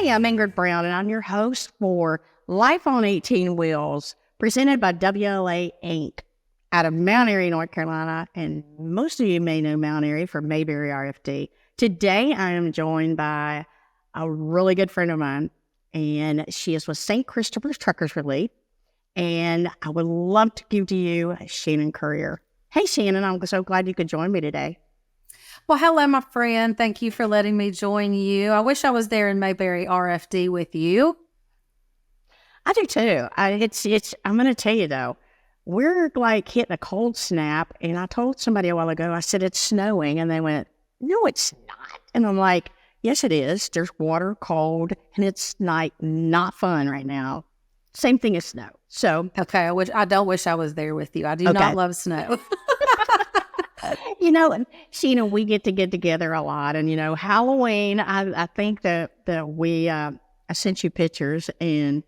Hey, I'm Ingrid Brown, and I'm your host for Life on 18 Wheels, presented by WLA Inc. out of Mount Airy, North Carolina, and most of you may know Mount Airy from Mayberry RFD. Today, I am joined by a really good friend of mine, and she is with St. Christopher's Truckers Relief, and I would love to give to you Shannon Currier. Hey, Shannon, I'm so glad you could join me today. Well, hello, my friend. Thank you for letting me join you. I wish I was there in Mayberry RFD with you. I do too. I'm going to tell you though, we're like hitting a cold snap. And I told somebody a while ago, I said, it's snowing. And they went, no, it's not. And I'm like, yes, it is. There's water, cold, and it's like not fun right now. Same thing as snow. So, okay. I don't wish I was there with you. I do not love snow. And Sheena, we get together a lot. And, Halloween, I think that we, I sent you pictures and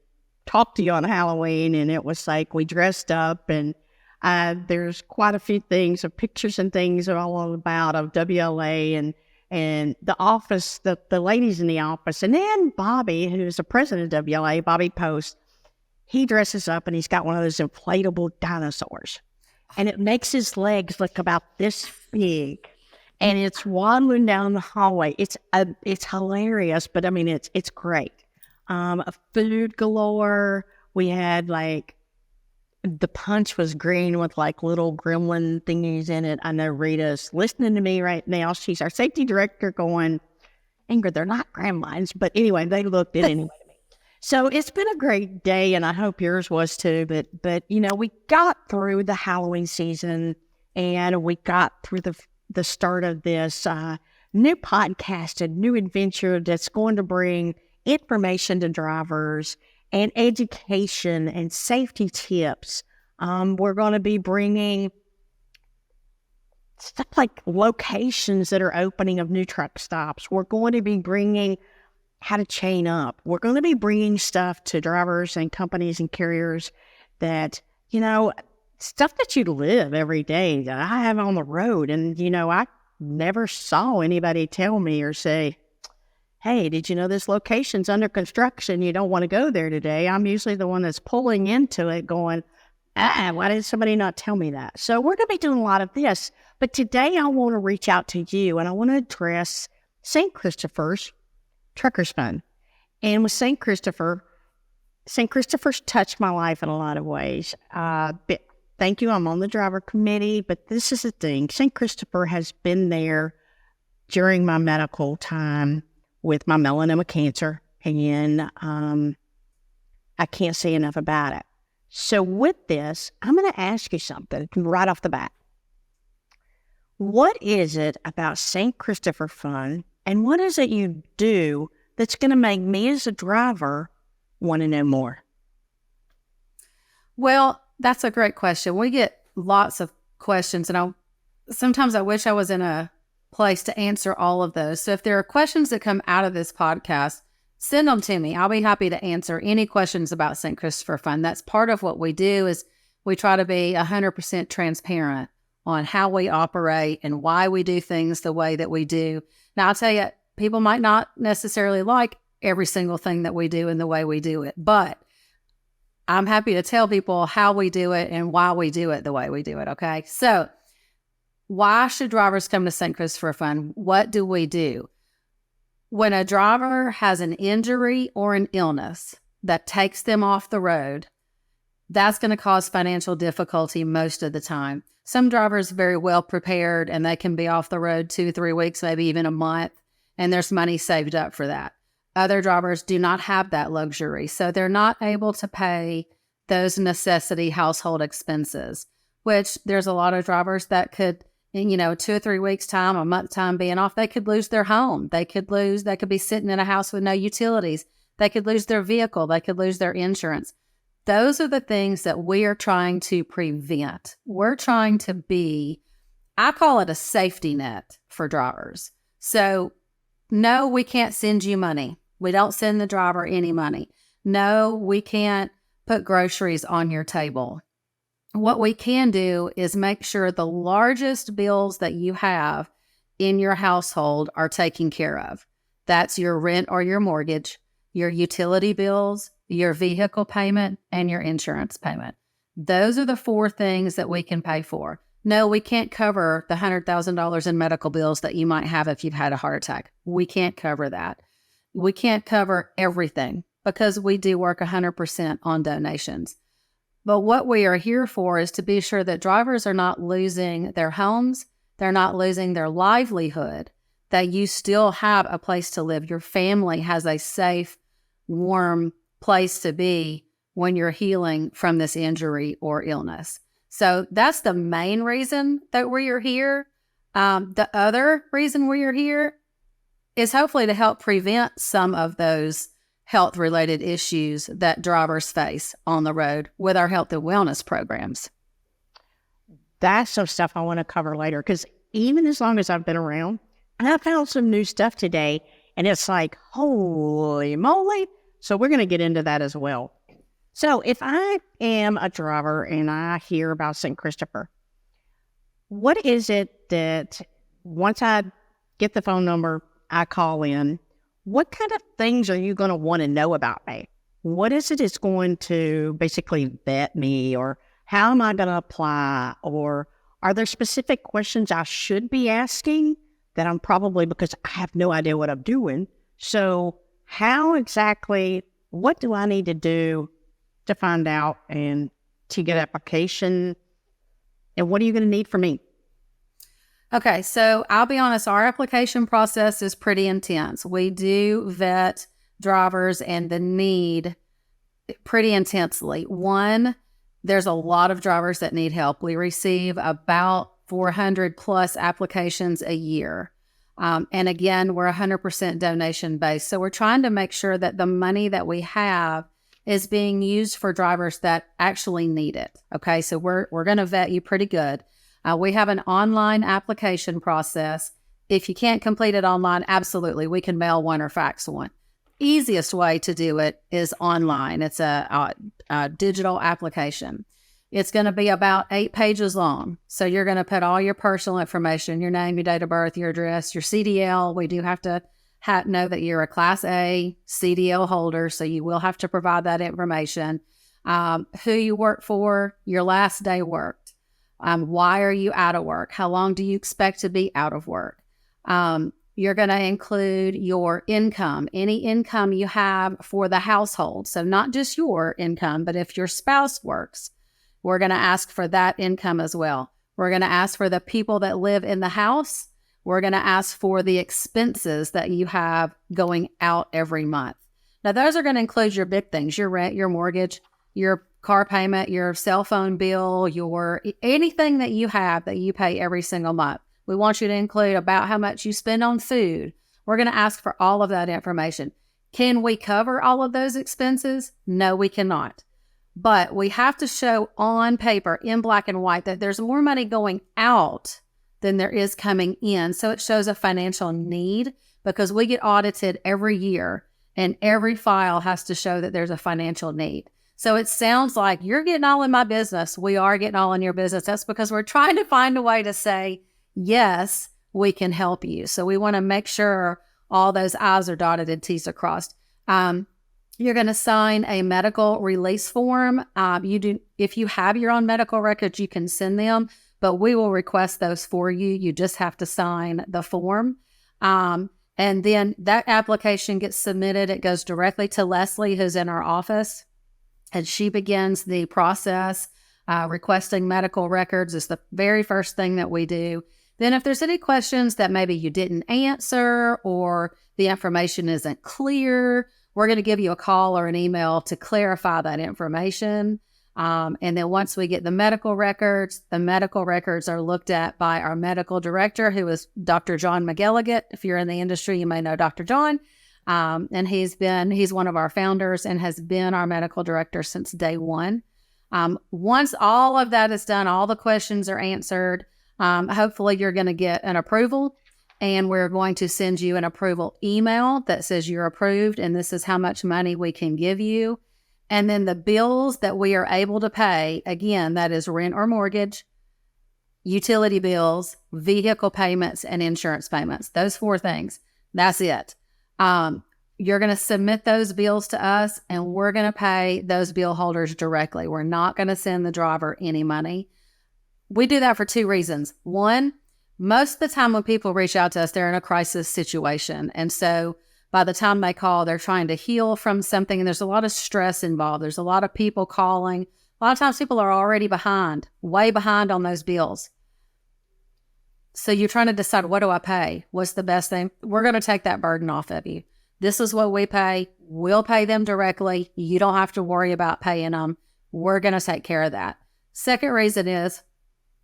talked to you on Halloween, and it was like we dressed up, and there's quite a few things of pictures and things all about of WLA and the office, the ladies in the office. And then Bobby, who's the president of WLA, Bobby Post, he dresses up and he's got one of those inflatable dinosaurs. And it makes his legs look about this big, and it's waddling down the hallway. It's hilarious, but I mean it's great. Food galore. We had like the punch was green with like little gremlin thingies in it. I know Rita's listening to me right now. She's our safety director, going, Ingrid, they're not gremlins, but anyway, they looked it anyway. So it's been a great day, and I hope yours was too. But we got through the Halloween season, and we got through the start of this new podcast, a new adventure that's going to bring information to drivers and education and safety tips. We're going to be bringing stuff like locations that are opening of new truck stops. We're going to be bringing how to chain up. We're going to be bringing stuff to drivers and companies and carriers that, stuff that you live every day that I have on the road. And, I never saw anybody tell me or say, hey, did you know this location's under construction? You don't want to go there today. I'm usually the one that's pulling into it going, why did somebody not tell me that? So we're going to be doing a lot of this. But today I want to reach out to you, and I want to address St. Christopher's Truckers Fund. And with St. Christopher's touched my life in a lot of ways. But thank you. I'm on the driver committee, but this is the thing. St. Christopher has been there during my medical time with my melanoma cancer, and I can't say enough about it. So with this, I'm going to ask you something right off the bat. What is it about St. Christopher Fund, and what is it you do that's going to make me as a driver want to know more? Well, that's a great question. We get lots of questions, and sometimes I wish I was in a place to answer all of those. So if there are questions that come out of this podcast, send them to me. I'll be happy to answer any questions about St. Christopher Fund. That's part of what we do, is we try to be 100% transparent on how we operate and why we do things the way that we do. Now, I'll tell you, people might not necessarily like every single thing that we do and the way we do it, but I'm happy to tell people how we do it and why we do it the way we do it, okay? So why should drivers come to St. Christopher Fund? What do we do? When a driver has an injury or an illness that takes them off the road, that's going to cause financial difficulty most of the time. Some drivers are very well prepared, and they can be off the road 2-3 weeks, maybe even a month, and there's money saved up for that. Other drivers do not have that luxury, so they're not able to pay those necessity household expenses, which there's a lot of drivers that could, 2 or 3 weeks time, a month time being off, they could lose their home. They could be sitting in a house with no utilities. They could lose their vehicle. They could lose their insurance. Those are the things that we are trying to prevent. We're trying to be, I call it a safety net for drivers. So no, we can't send you money. We don't send the driver any money. No, we can't put groceries on your table. What we can do is make sure the largest bills that you have in your household are taken care of. That's your rent or your mortgage, your utility bills, your vehicle payment, and your insurance payment. Those are the 4 things that we can pay for. No, we can't cover the $100,000 in medical bills that you might have if you've had a heart attack. We can't cover that. We can't cover everything because we do work 100% on donations. But what we are here for is to be sure that drivers are not losing their homes, they're not losing their livelihood, that you still have a place to live. Your family has a safe, warm place to be when you're healing from this injury or illness. So that's the main reason that we are here. The other reason we are here is hopefully to help prevent some of those health-related issues that drivers face on the road with our health and wellness programs. That's some stuff I want to cover later, because even as long as I've been around, I found some new stuff today, and it's like, holy moly. So we're going to get into that as well. So if I am a driver and I hear about St. Christopher, what is it that once I get the phone number, I call in, what kind of things are you going to want to know about me? What is it that's going to basically vet me, or how am I going to apply? Or are there specific questions I should be asking that I'm probably, because I have no idea what I'm doing? So how exactly, what do I need to do to find out and to get application? And what are you going to need from me? Okay, so I'll be honest, our application process is pretty intense. We do vet drivers and the need pretty intensely. One, there's a lot of drivers that need help. We receive about 400 plus applications a year. And again, we're 100% donation based. So we're trying to make sure that the money that we have is being used for drivers that actually need it. Okay, so we're going to vet you pretty good. We have an online application process. If you can't complete it online, absolutely, we can mail one or fax one. Easiest way to do it is online. It's a digital application. It's going to be about 8 pages long. So you're going to put all your personal information, your name, your date of birth, your address, your CDL. We do have to know that you're a Class A CDL holder, so you will have to provide that information. Who you work for, your last day worked. Why are you out of work? How long do you expect to be out of work? You're going to include your income, any income you have for the household. So not just your income, but if your spouse works, we're going to ask for that income as well. We're going to ask for the people that live in the house. We're going to ask for the expenses that you have going out every month. Now, those are going to include your big things, your rent, your mortgage, your car payment, your cell phone bill, your anything that you have that you pay every single month. We want you to include about how much you spend on food. We're going to ask for all of that information. Can we cover all of those expenses? No, we cannot. But we have to show on paper in black and white that there's more money going out than there is coming in. So it shows a financial need, because we get audited every year and every file has to show that there's a financial need. So it sounds like you're getting all in my business. We are getting all in your business. That's because we're trying to find a way to say, yes, we can help you. So we want to make sure all those I's are dotted and T's are crossed. You're going to sign a medical release form. If you have your own medical records, you can send them, but we will request those for you. You just have to sign the form. And then that application gets submitted. It goes directly to Leslie, who's in our office, and she begins the process. Requesting medical records is the very first thing that we do. Then if there's any questions that maybe you didn't answer or the information isn't clear, we're going to give you a call or an email to clarify that information. And then once we get the medical records are looked at by our medical director, who is Dr. John McElligott. If you're in the industry, you may know Dr. John. And he's one of our founders and has been our medical director since day one. Once all of that is done, all the questions are answered, hopefully you're going to get an approval, and we're going to send you an approval email that says you're approved and this is how much money we can give you. And then the bills that we are able to pay, again, that is rent or mortgage, utility bills, vehicle payments, and insurance payments. Those 4 things. That's it. You're going to submit those bills to us, and we're going to pay those bill holders directly. We're not going to send the driver any money. We do that for two reasons. One, most of the time when people reach out to us, they're in a crisis situation. And so by the time they call, they're trying to heal from something, and there's a lot of stress involved. There's a lot of people calling. A lot of times people are already behind, way behind on those bills. So you're trying to decide, what do I pay? What's the best thing? We're going to take that burden off of you. This is what we pay. We'll pay them directly. You don't have to worry about paying them. We're going to take care of that. Second reason is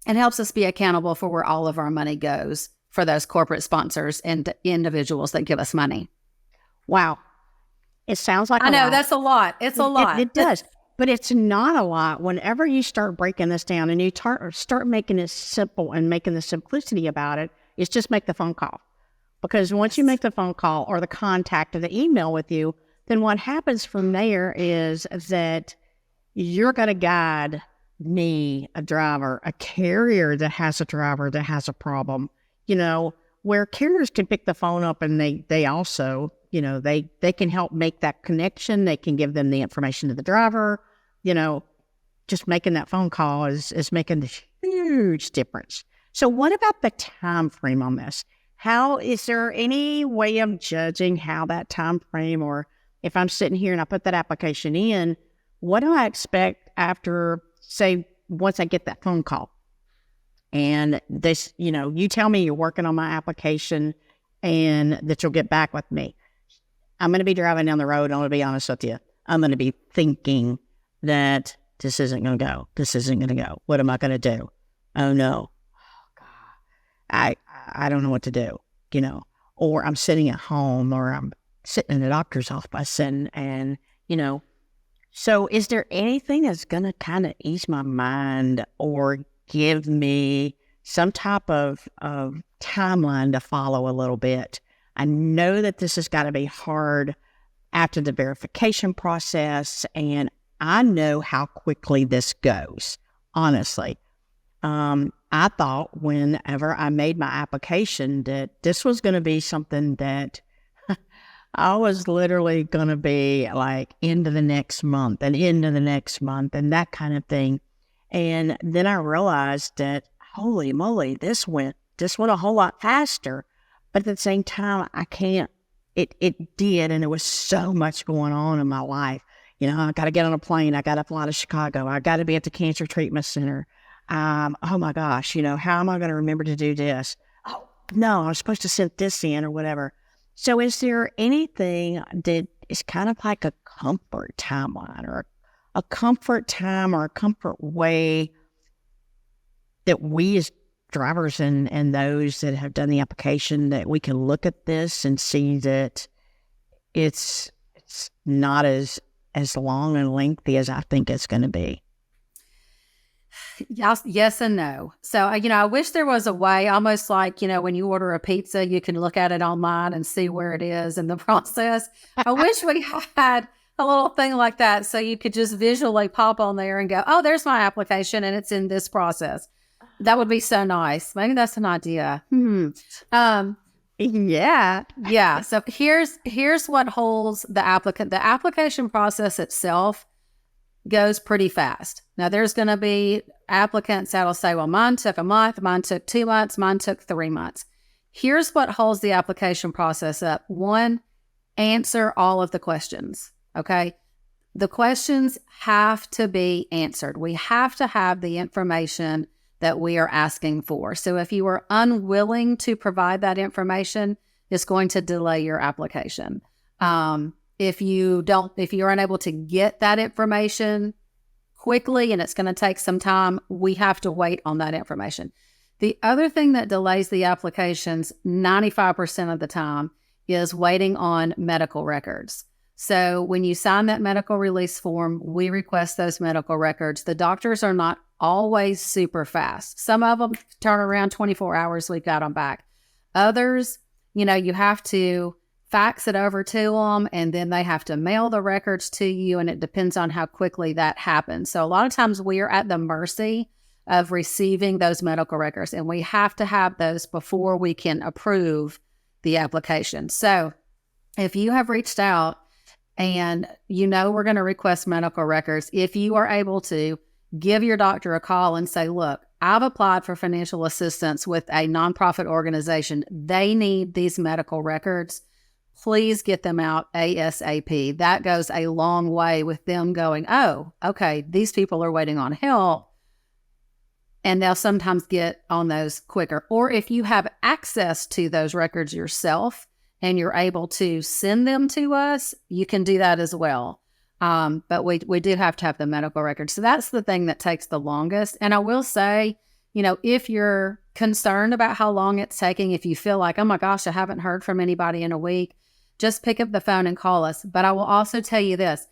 it helps us be accountable for where all of our money goes for those corporate sponsors and individuals that give us money. Wow. It sounds like I know, lot. that's a lot. It's a lot. It does. But it's not a lot. Whenever you start breaking this down and you start making it simple and making the simplicity about it, it's just make the phone call. Because once you make the phone call or the contact or the email with you, then what happens from there is that you're going to guide me, a driver, a carrier that has a driver that has a problem, where carriers can pick the phone up and they also, they can help make that connection. They can give them the information to the driver. Just making that phone call is making a huge difference. So what about the time frame on this? How is there any way of judging how that time frame, or if I'm sitting here and I put that application in, what do I expect after, say, once I get that phone call? And this, you tell me you're working on my application and that you'll get back with me. I'm going to be driving down the road. I'm going to be honest with you. I'm going to be thinking that this isn't going to go. This isn't going to go. What am I going to do? Oh no. I don't know what to do, or I'm sitting at home, or I'm sitting in the doctor's office and so is there anything that's going to kind of ease my mind or give me some type of timeline to follow a little bit? I know that this has got to be hard after the verification process, and I know how quickly this goes, honestly. I thought whenever I made my application that this was going to be something that I was literally going to be like into the next month and that kind of thing. And then I realized that, holy moly, this went a whole lot faster. But at the same time, it did. And there was so much going on in my life. I got to get on a plane. I got to fly to Chicago. I got to be at the Cancer Treatment Center. Oh my gosh, how am I going to remember to do this? Oh, no, I was supposed to send this in or whatever. So is there anything that is kind of like a comfort timeline or a comfort time or a comfort way that we as drivers and those that have done the application, that we can look at this and see that it's not as long and lengthy as I think it's going to be? Yes and no. So, I wish there was a way, almost like, when you order a pizza, you can look at it online and see where it is in the process. I wish we had a little thing like that so you could just visually pop on there and go, oh, there's my application and it's in this process. That would be so nice. Maybe that's an idea. Yeah. So here's what holds the applicant. The application process itself goes pretty fast. Now, there's going to be applicants that'll say, well, mine took a month, mine took 2 months, mine took 3 months. Here's what holds the application process up. One, answer all of the questions, okay? The questions have to be answered. We have to have the information that we are asking for. So if you are unwilling to provide that information, it's going to delay your application. If you're unable to get that information quickly and it's going to take some time, we have to wait on that information. The other thing that delays the applications 95% of the time is waiting on medical records. So when you sign that medical release form, we request those medical records. The doctors are not always super fast. Some of them turn around 24 hours, we've got them back. Others, you have to fax it over to them, and then they have to mail the records to you, and it depends on how quickly that happens. So a lot of times we are at the mercy of receiving those medical records, and we have to have those before we can approve the application. So if you have reached out and we're going to request medical records, if you are able to, give your doctor a call and say, look, I've applied for financial assistance with a nonprofit organization. They need these medical records. Please get them out ASAP. That goes a long way with them going, oh, okay, these people are waiting on help. And they'll sometimes get on those quicker. Or if you have access to those records yourself and you're able to send them to us, you can do that as well. But we do have to have the medical records. So that's the thing that takes the longest. And I will say, if you're concerned about how long it's taking, if you feel like, oh my gosh, I haven't heard from anybody in a week, just pick up the phone and call us. But I will also tell you this,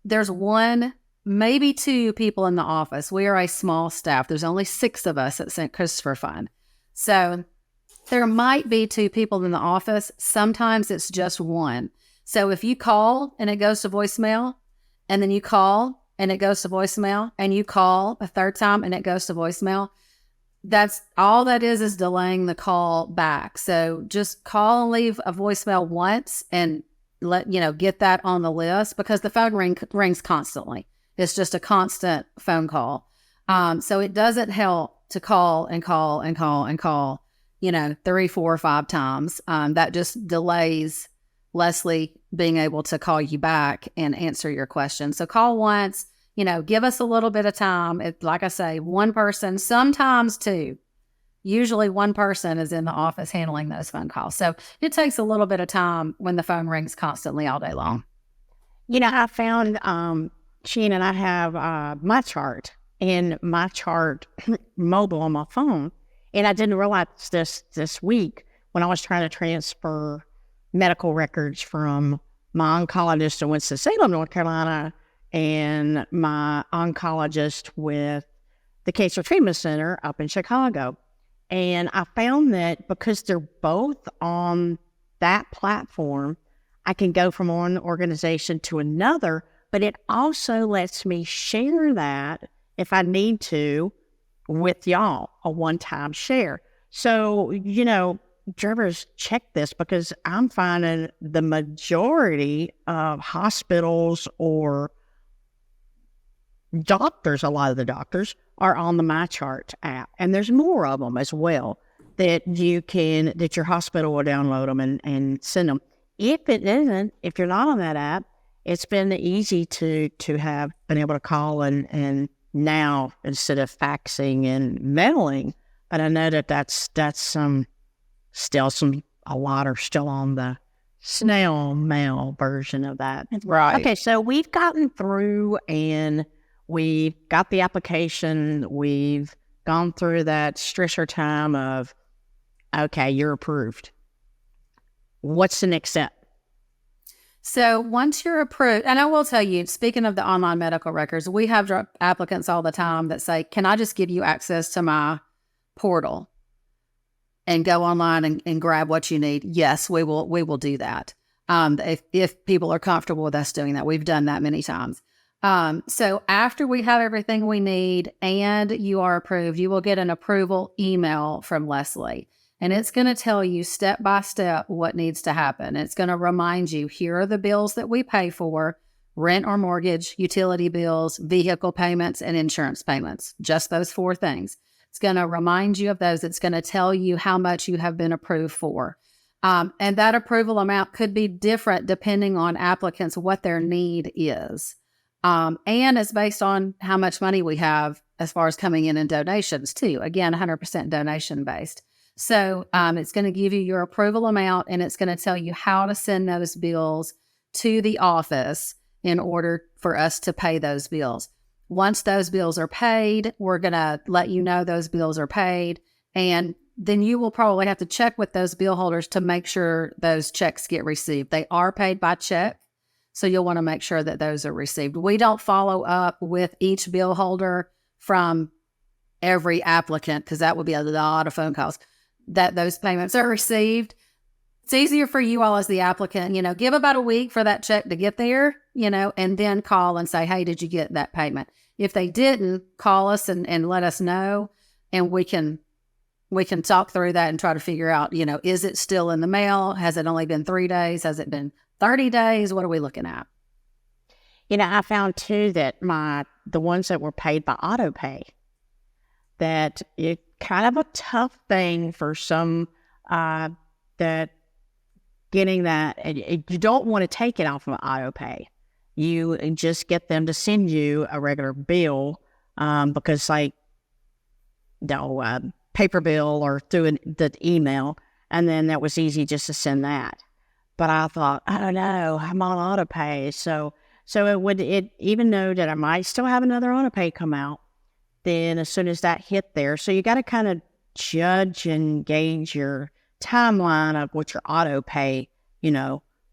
there's one, maybe two people in the office. We are a small staff. There's only 6 of us at St. Christopher Fund. So there might be 2 people in the office. Sometimes it's just one. So if you call and it goes to voicemail, and then you call and it goes to voicemail, and you call a third time and it goes to voicemail, that's all that is delaying the call back. So just call and leave a voicemail once and get that on the list, because the phone rings constantly. It's just a constant phone call. So it doesn't help to call and call and call and call, 3, 4, 5 times. That just delays Leslie being able to call you back and answer your question. So call once, give us a little bit of time. Like I say, one person, sometimes 2. Usually one person is in the office handling those phone calls. So it takes a little bit of time when the phone rings constantly all day long. I found, Shannon, I have my chart mobile on my phone. And I didn't realize this week when I was trying to transfer medical records from my oncologist in Winston-Salem, North Carolina, and my oncologist with the Cancer Treatment Center up in Chicago. And I found that because they're both on that platform, I can go from one organization to another, but it also lets me share that if I need to with y'all, a one-time share. So, drivers, check this, because I'm finding the majority of hospitals or doctors, a lot of the doctors, are on the MyChart app. And there's more of them as well that your hospital will download them and send them. If you're not on that app, it's been easy to have been able to call and now, instead of faxing and mailing, but I know that's a lot are still on the snail mail version of that. Right. Okay, so we've gotten through and we've got the application. We've gone through that stressor time of, okay, you're approved. What's the next step? So once you're approved, and I will tell you, speaking of the online medical records, we have applicants all the time that say, can I just give you access to my portal and go online and grab what you need? Yes, we will do that. If people are comfortable with us doing that, we've done that many times. So after we have everything we need and you are approved, you will get an approval email from Leslie. And it's going to tell you step by step what needs to happen. It's going to remind you, here are the bills that we pay for: rent or mortgage, utility bills, vehicle payments, and insurance payments. Just those 4 things. It's going to remind you of those. It's going to tell you how much you have been approved for. And that approval amount could be different depending on applicants, what their need is. And it's based on how much money we have as far as coming in donations too. Again, 100% donation based. So it's going to give you your approval amount, and it's going to tell you how to send those bills to the office in order for us to pay those bills. Once those bills are paid, we're going to let you know those bills are paid, and then you will probably have to check with those bill holders to make sure those checks get received. They are paid by check, so you'll want to make sure that those are received. We don't follow up with each bill holder from every applicant, because that would be a lot of phone calls, that those payments are received. It's easier for you all as the applicant, give about a week for that check to get there, and then call and say, hey, did you get that payment? If they didn't, call us and let us know, and we can talk through that and try to figure out, is it still in the mail? Has it only been 3 days? Has it been 30 days? What are we looking at? I found too that the ones that were paid by auto pay, that it kind of a tough thing for some, that getting that, and you don't want to take it off of auto pay. You just get them to send you a regular bill, because paper bill or through the email, and then that was easy just to send that. But I thought, I don't know, I'm on auto pay, so it even though that I might still have another auto pay come out, then as soon as that hit there, so you got to kind of judge and gauge your timeline of what your auto pay,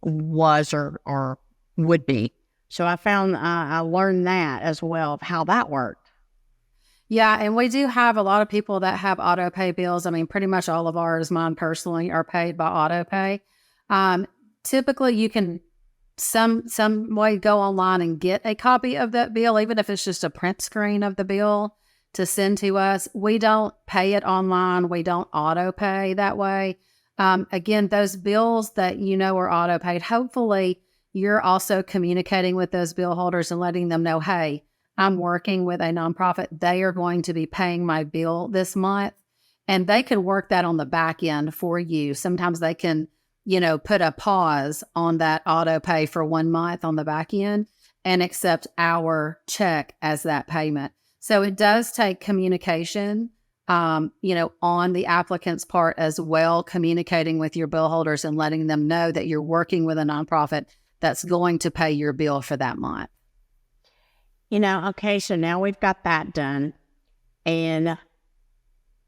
was or would be. So I found I learned that as well of how that worked. Yeah, and we do have a lot of people that have auto pay bills. I mean, pretty much all of ours, mine personally, are paid by auto pay. Typically, you can some way go online and get a copy of that bill, even if it's just a print screen of the bill to send to us. We don't pay it online. We don't auto pay that way. Again, those bills that are auto paid, hopefully you're also communicating with those bill holders and letting them know, hey, I'm working with a nonprofit. They are going to be paying my bill this month, and they can work that on the back end for you. Sometimes they can, put a pause on that auto pay for 1 month on the back end and accept our check as that payment. So it does take communication, on the applicant's part as well, communicating with your bill holders and letting them know that you're working with a nonprofit that's going to pay your bill for that month. Okay, so now we've got that done, and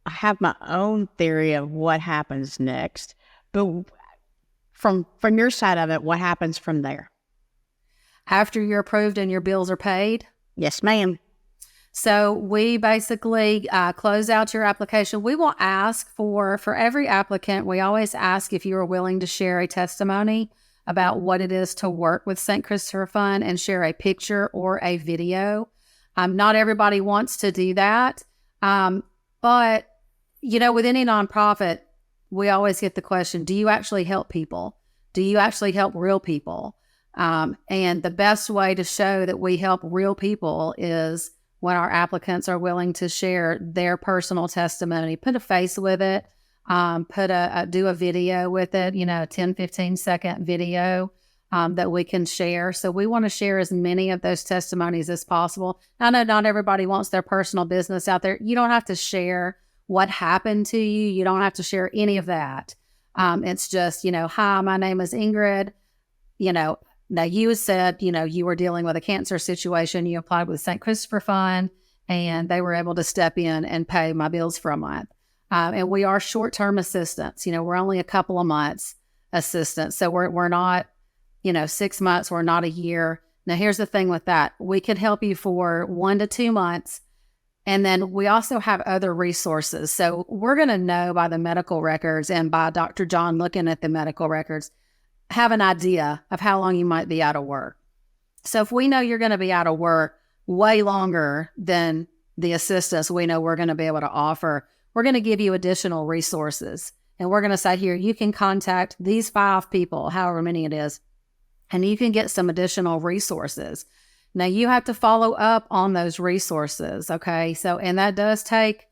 I have my own theory of what happens next. But from your side of it, what happens from there? After you're approved and your bills are paid? Yes, ma'am. So we basically close out your application. We will ask for every applicant, we always ask if you are willing to share a testimony about what it is to work with St. Christopher Fund and share a picture or a video. Not everybody wants to do that. But, with any nonprofit, we always get the question, do you actually help people? Do you actually help real people? And the best way to show that we help real people is when our applicants are willing to share their personal testimony, put a face with it, do a video with it, 10, 15 second video that we can share. So we want to share as many of those testimonies as possible. I know not everybody wants their personal business out there. You don't have to share what happened to you. You don't have to share any of that. It's just, hi, my name is Ingrid. Now you said, you were dealing with a cancer situation. You applied with St. Christopher Fund and they were able to step in and pay my bills for a month. And we are short-term assistants. We're only a couple of months assistants. So we're not, 6 months, we're not a year. Now, here's the thing with that. We could help you for 1 to 2 months. And then we also have other resources. So we're going to know by the medical records and by Dr. John looking at the medical records, have an idea of how long you might be out of work. So if we know you're going to be out of work way longer than the assistance we know we're going to be able to offer, we're going to give you additional resources. And we're going to say, here, you can contact these 5 people, however many it is, and you can get some additional resources. Now, you have to follow up on those resources, okay? So, and that does take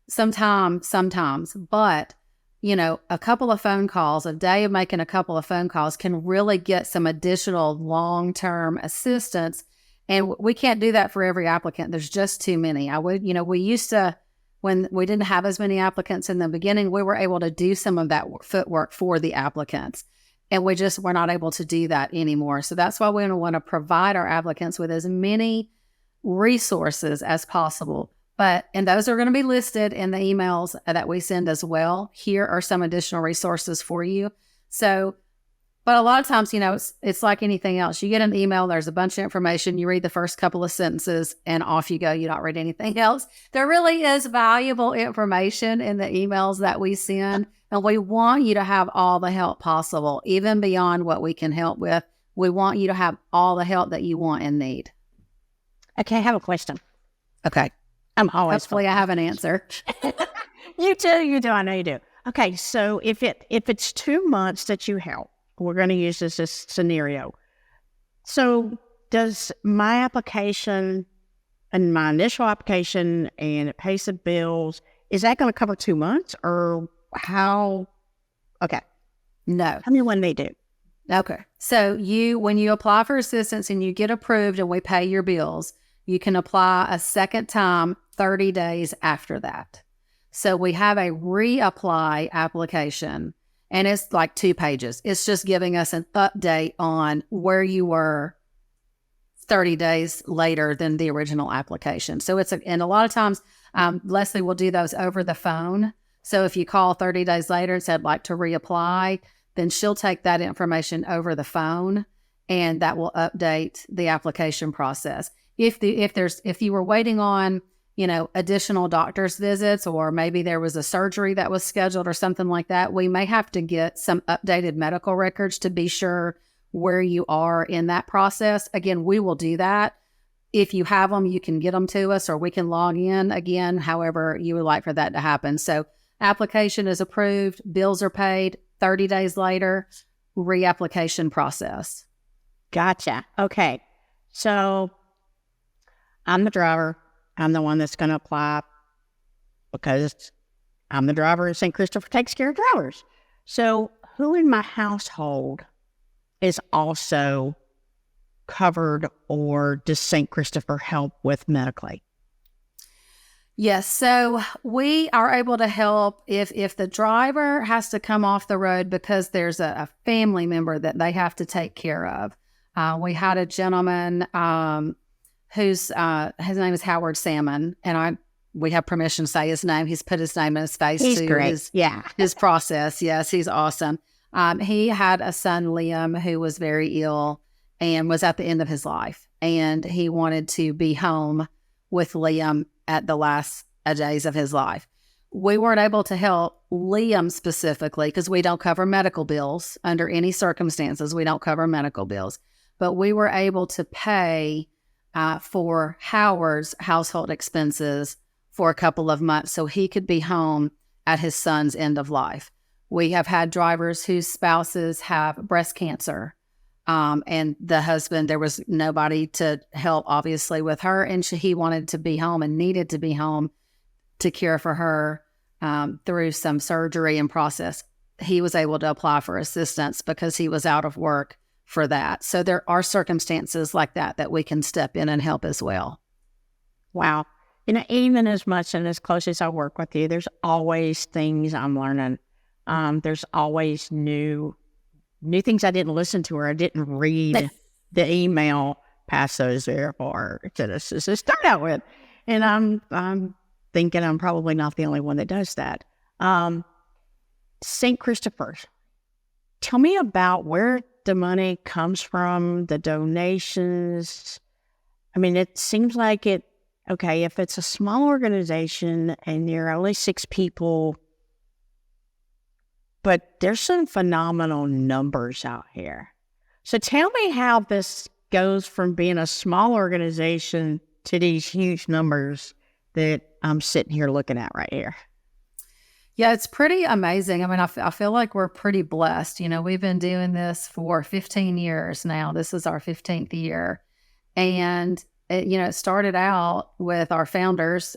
some time sometimes, but, a couple of phone calls, a day of making a couple of phone calls can really get some additional long-term assistance. And we can't do that for every applicant. There's just too many. We used to, when we didn't have as many applicants in the beginning, we were able to do some of that footwork for the applicants. And we're not able to do that anymore. So that's why we want to provide our applicants with as many resources as possible. And those are going to be listed in the emails that we send as well. Here are some additional resources for you. So, but a lot of times, it's like anything else. You get an email, there's a bunch of information, you read the first couple of sentences and off you go. You don't read anything else. There really is valuable information in the emails that we send. And we want you to have all the help possible, even beyond what we can help with. We want you to have all the help that you want and need. Okay, I have a question. Okay. I'm always Hopefully I have an answer. You do. I know you do. Okay, so if it's 2 months that you help, we're going to use this as scenario. So does my application and my initial application and it pays the bills, is that going to cover 2 months or how? Okay. No. Tell me when they do. Okay. So when you apply for assistance and you get approved and we pay your bills, you can apply a second time 30 days after that. So we have a reapply application and it's like 2 pages. It's just giving us an update on where you were 30 days later than the original application. So and a lot of times, Leslie will do those over the phone. So if you call 30 days later and said, like to reapply, then she'll take that information over the phone and that will update the application process. If you were waiting on, additional doctor's visits, or maybe there was a surgery that was scheduled or something like that, we may have to get some updated medical records to be sure where you are in that process. Again, we will do that. If you have them, you can get them to us or we can log in again, however you would like for that to happen. So application is approved, bills are paid, 30 days later, reapplication process. Gotcha. Okay. So I'm the driver. I'm the one that's going to apply because I'm the driver and St. Christopher takes care of drivers. So who in my household is also covered, or does St. Christopher help with medically? Yes, so we are able to help if the driver has to come off the road because there's a family member that they have to take care of. We had a gentleman whose his name is Howard Salmon, and we have permission to say his name. He's put his name in his face. He's to great. his process. Yes, he's awesome. He had a son, Liam, who was very ill and was at the end of his life, and he wanted to be home with Liam at the last days of his life. We weren't able to help Liam specifically because we don't cover medical bills under any circumstances. We don't cover medical bills, but we were able to pay for Howard's household expenses for a couple of months so he could be home at his son's end of life. We have had drivers whose spouses have breast cancer. And the husband, there was nobody to help, obviously, with her. And he wanted to be home and needed to be home to care for her through some surgery and process. He was able to apply for assistance because he was out of work for that. So there are circumstances like that we can step in and help as well. Wow. Even as much and as close as I work with you, there's always things I'm learning. There's always new things I didn't listen to or I didn't read the email past those there for to start out with. And I'm thinking I'm probably not the only one that does that. St. Christopher's. Tell me about where the money comes from, the donations. I mean, it seems like if it's a small organization and you're only 6 people, but there's some phenomenal numbers out here. So tell me how this goes from being a small organization to these huge numbers that I'm sitting here looking at right here. Yeah, it's pretty amazing. I mean, I feel like we're pretty blessed. We've been doing this for 15 years now. This is our 15th year. And, it started out with our founders,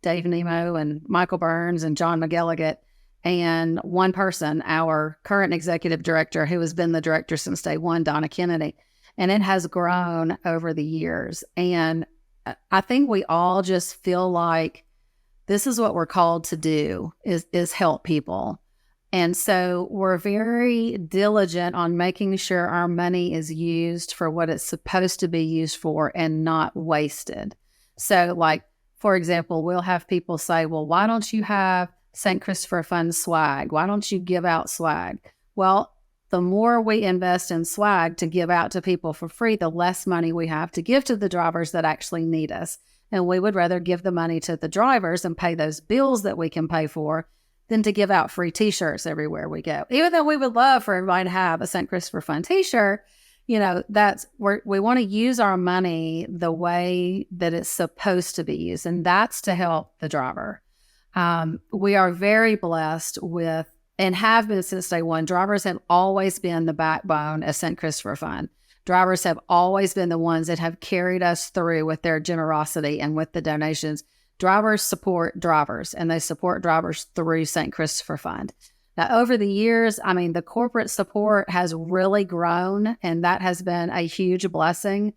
Dave Nemo and Michael Burns and John McGilligan, and one person, our current executive director, who has been the director since day one, Donna Kennedy. And it has grown over the years. And I think we all just feel like this is what we're called to do is help people. And so we're very diligent on making sure our money is used for what it's supposed to be used for and not wasted. So like, for example, we'll have people say, well, why don't you have St. Christopher Fund swag? Why don't you give out swag? Well, the more we invest in swag to give out to people for free, the less money we have to give to the drivers that actually need us. And we would rather give the money to the drivers and pay those bills that we can pay for than to give out free t-shirts everywhere we go. Even though we would love for everybody to have a St. Christopher Fund t-shirt, we want to use our money the way that it's supposed to be used. And that's to help the driver. We are very blessed with and have been since day one. Drivers have always been the backbone of St. Christopher Fund. Drivers have always been the ones that have carried us through with their generosity and with the donations. Drivers support drivers, and they support drivers through St. Christopher Fund. Now, over the years, I mean, the corporate support has really grown, and that has been a huge blessing.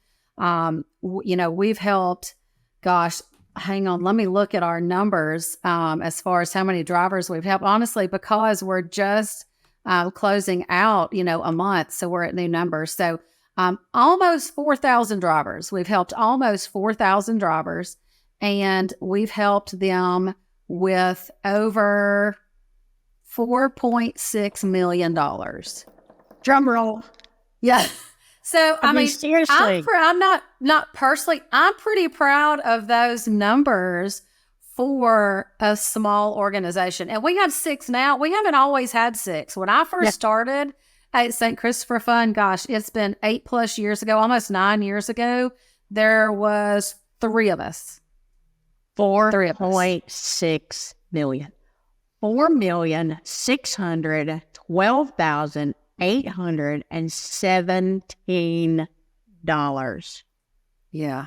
We've helped, gosh, hang on, let me look at our numbers as far as how many drivers we've helped. Honestly, because we're just closing out, a month, so we're at new numbers. So almost 4,000 drivers. We've helped almost 4,000 drivers, and we've helped them with over $4.6 million. Drum roll. Yeah. So, I mean, seriously, I'm not personally, I'm pretty proud of those numbers for a small organization. And we have 6 now. We haven't always had 6. When I first started at St. Christopher Fund, gosh, it's been 8+ years ago, almost 9 years ago, there was 3 of us. 4.6 million. $4,612,817. Yeah.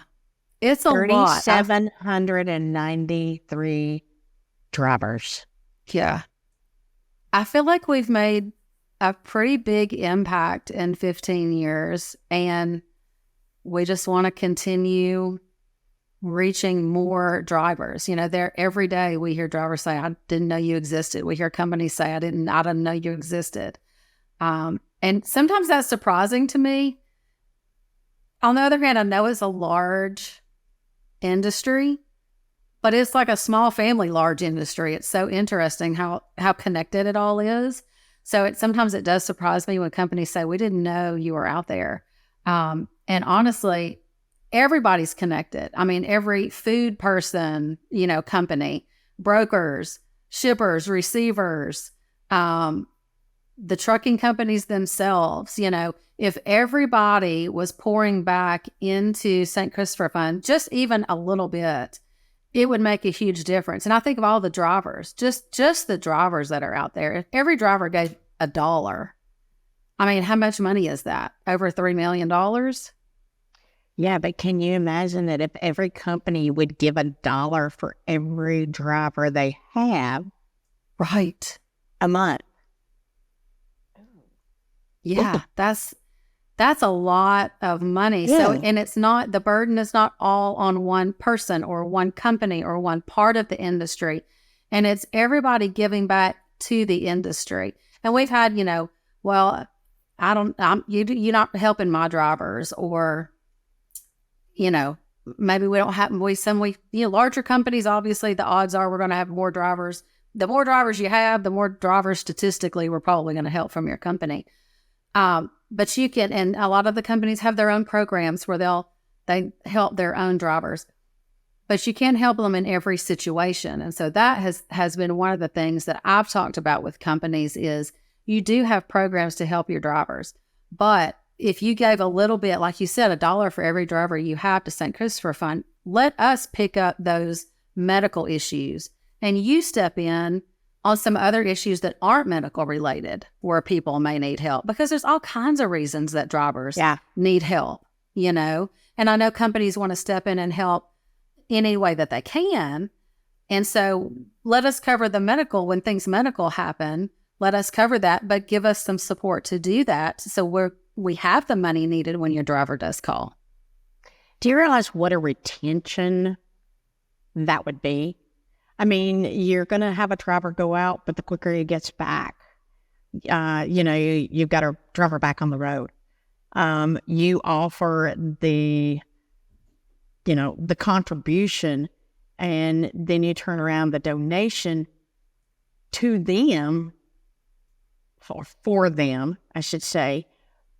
It's a lot. 3,793 drivers. Yeah. I feel like we've made a pretty big impact in 15 years, and we just want to continue reaching more drivers. There every day we hear drivers say, I didn't know you existed. We hear companies say, I didn't know you existed. And sometimes that's surprising to me. On the other hand, I know it's a large industry, but it's like a small family, large industry. It's so interesting how connected it all is. So sometimes it does surprise me when companies say, we didn't know you were out there. And honestly, everybody's connected. I mean, every food person, company, brokers, shippers, receivers, the trucking companies themselves, if everybody was pouring back into St. Christopher Fund, just even a little bit, it would make a huge difference. And I think of all the drivers, just the drivers that are out there. If every driver gave $1, I mean, how much money is that? Over $3 million? Yeah, but can you imagine that if every company would give $1 for every driver they have? Right. A month. Yeah, that's a lot of money. Yeah. So, and the burden is not all on one person or one company or one part of the industry. And it's everybody giving back to the industry. And we've had, well, you're not helping my drivers, or, maybe we don't have, larger companies, obviously the odds are we're going to have more drivers. The more drivers you have, the more drivers statistically we're probably going to help from your company. But you can, and a lot of the companies have their own programs where they help their own drivers, but you can't help them in every situation. And so that has been one of the things that I've talked about with companies is you do have programs to help your drivers. But if you gave a little bit, like you said, $1 for every driver you have to St. Christopher Fund, let us pick up those medical issues, and you step in on some other issues that aren't medical related where people may need help, because there's all kinds of reasons that drivers need help, and I know companies want to step in and help any way that they can. And so let us cover the medical when things medical happen, let us cover that, but give us some support to do that. So we have the money needed when your driver does call. Do you realize what a retention that would be? I mean, you're going to have a driver go out, but the quicker he gets back, you've got a driver back on the road. You offer the contribution, and then you turn around the donation to them, for them, I should say.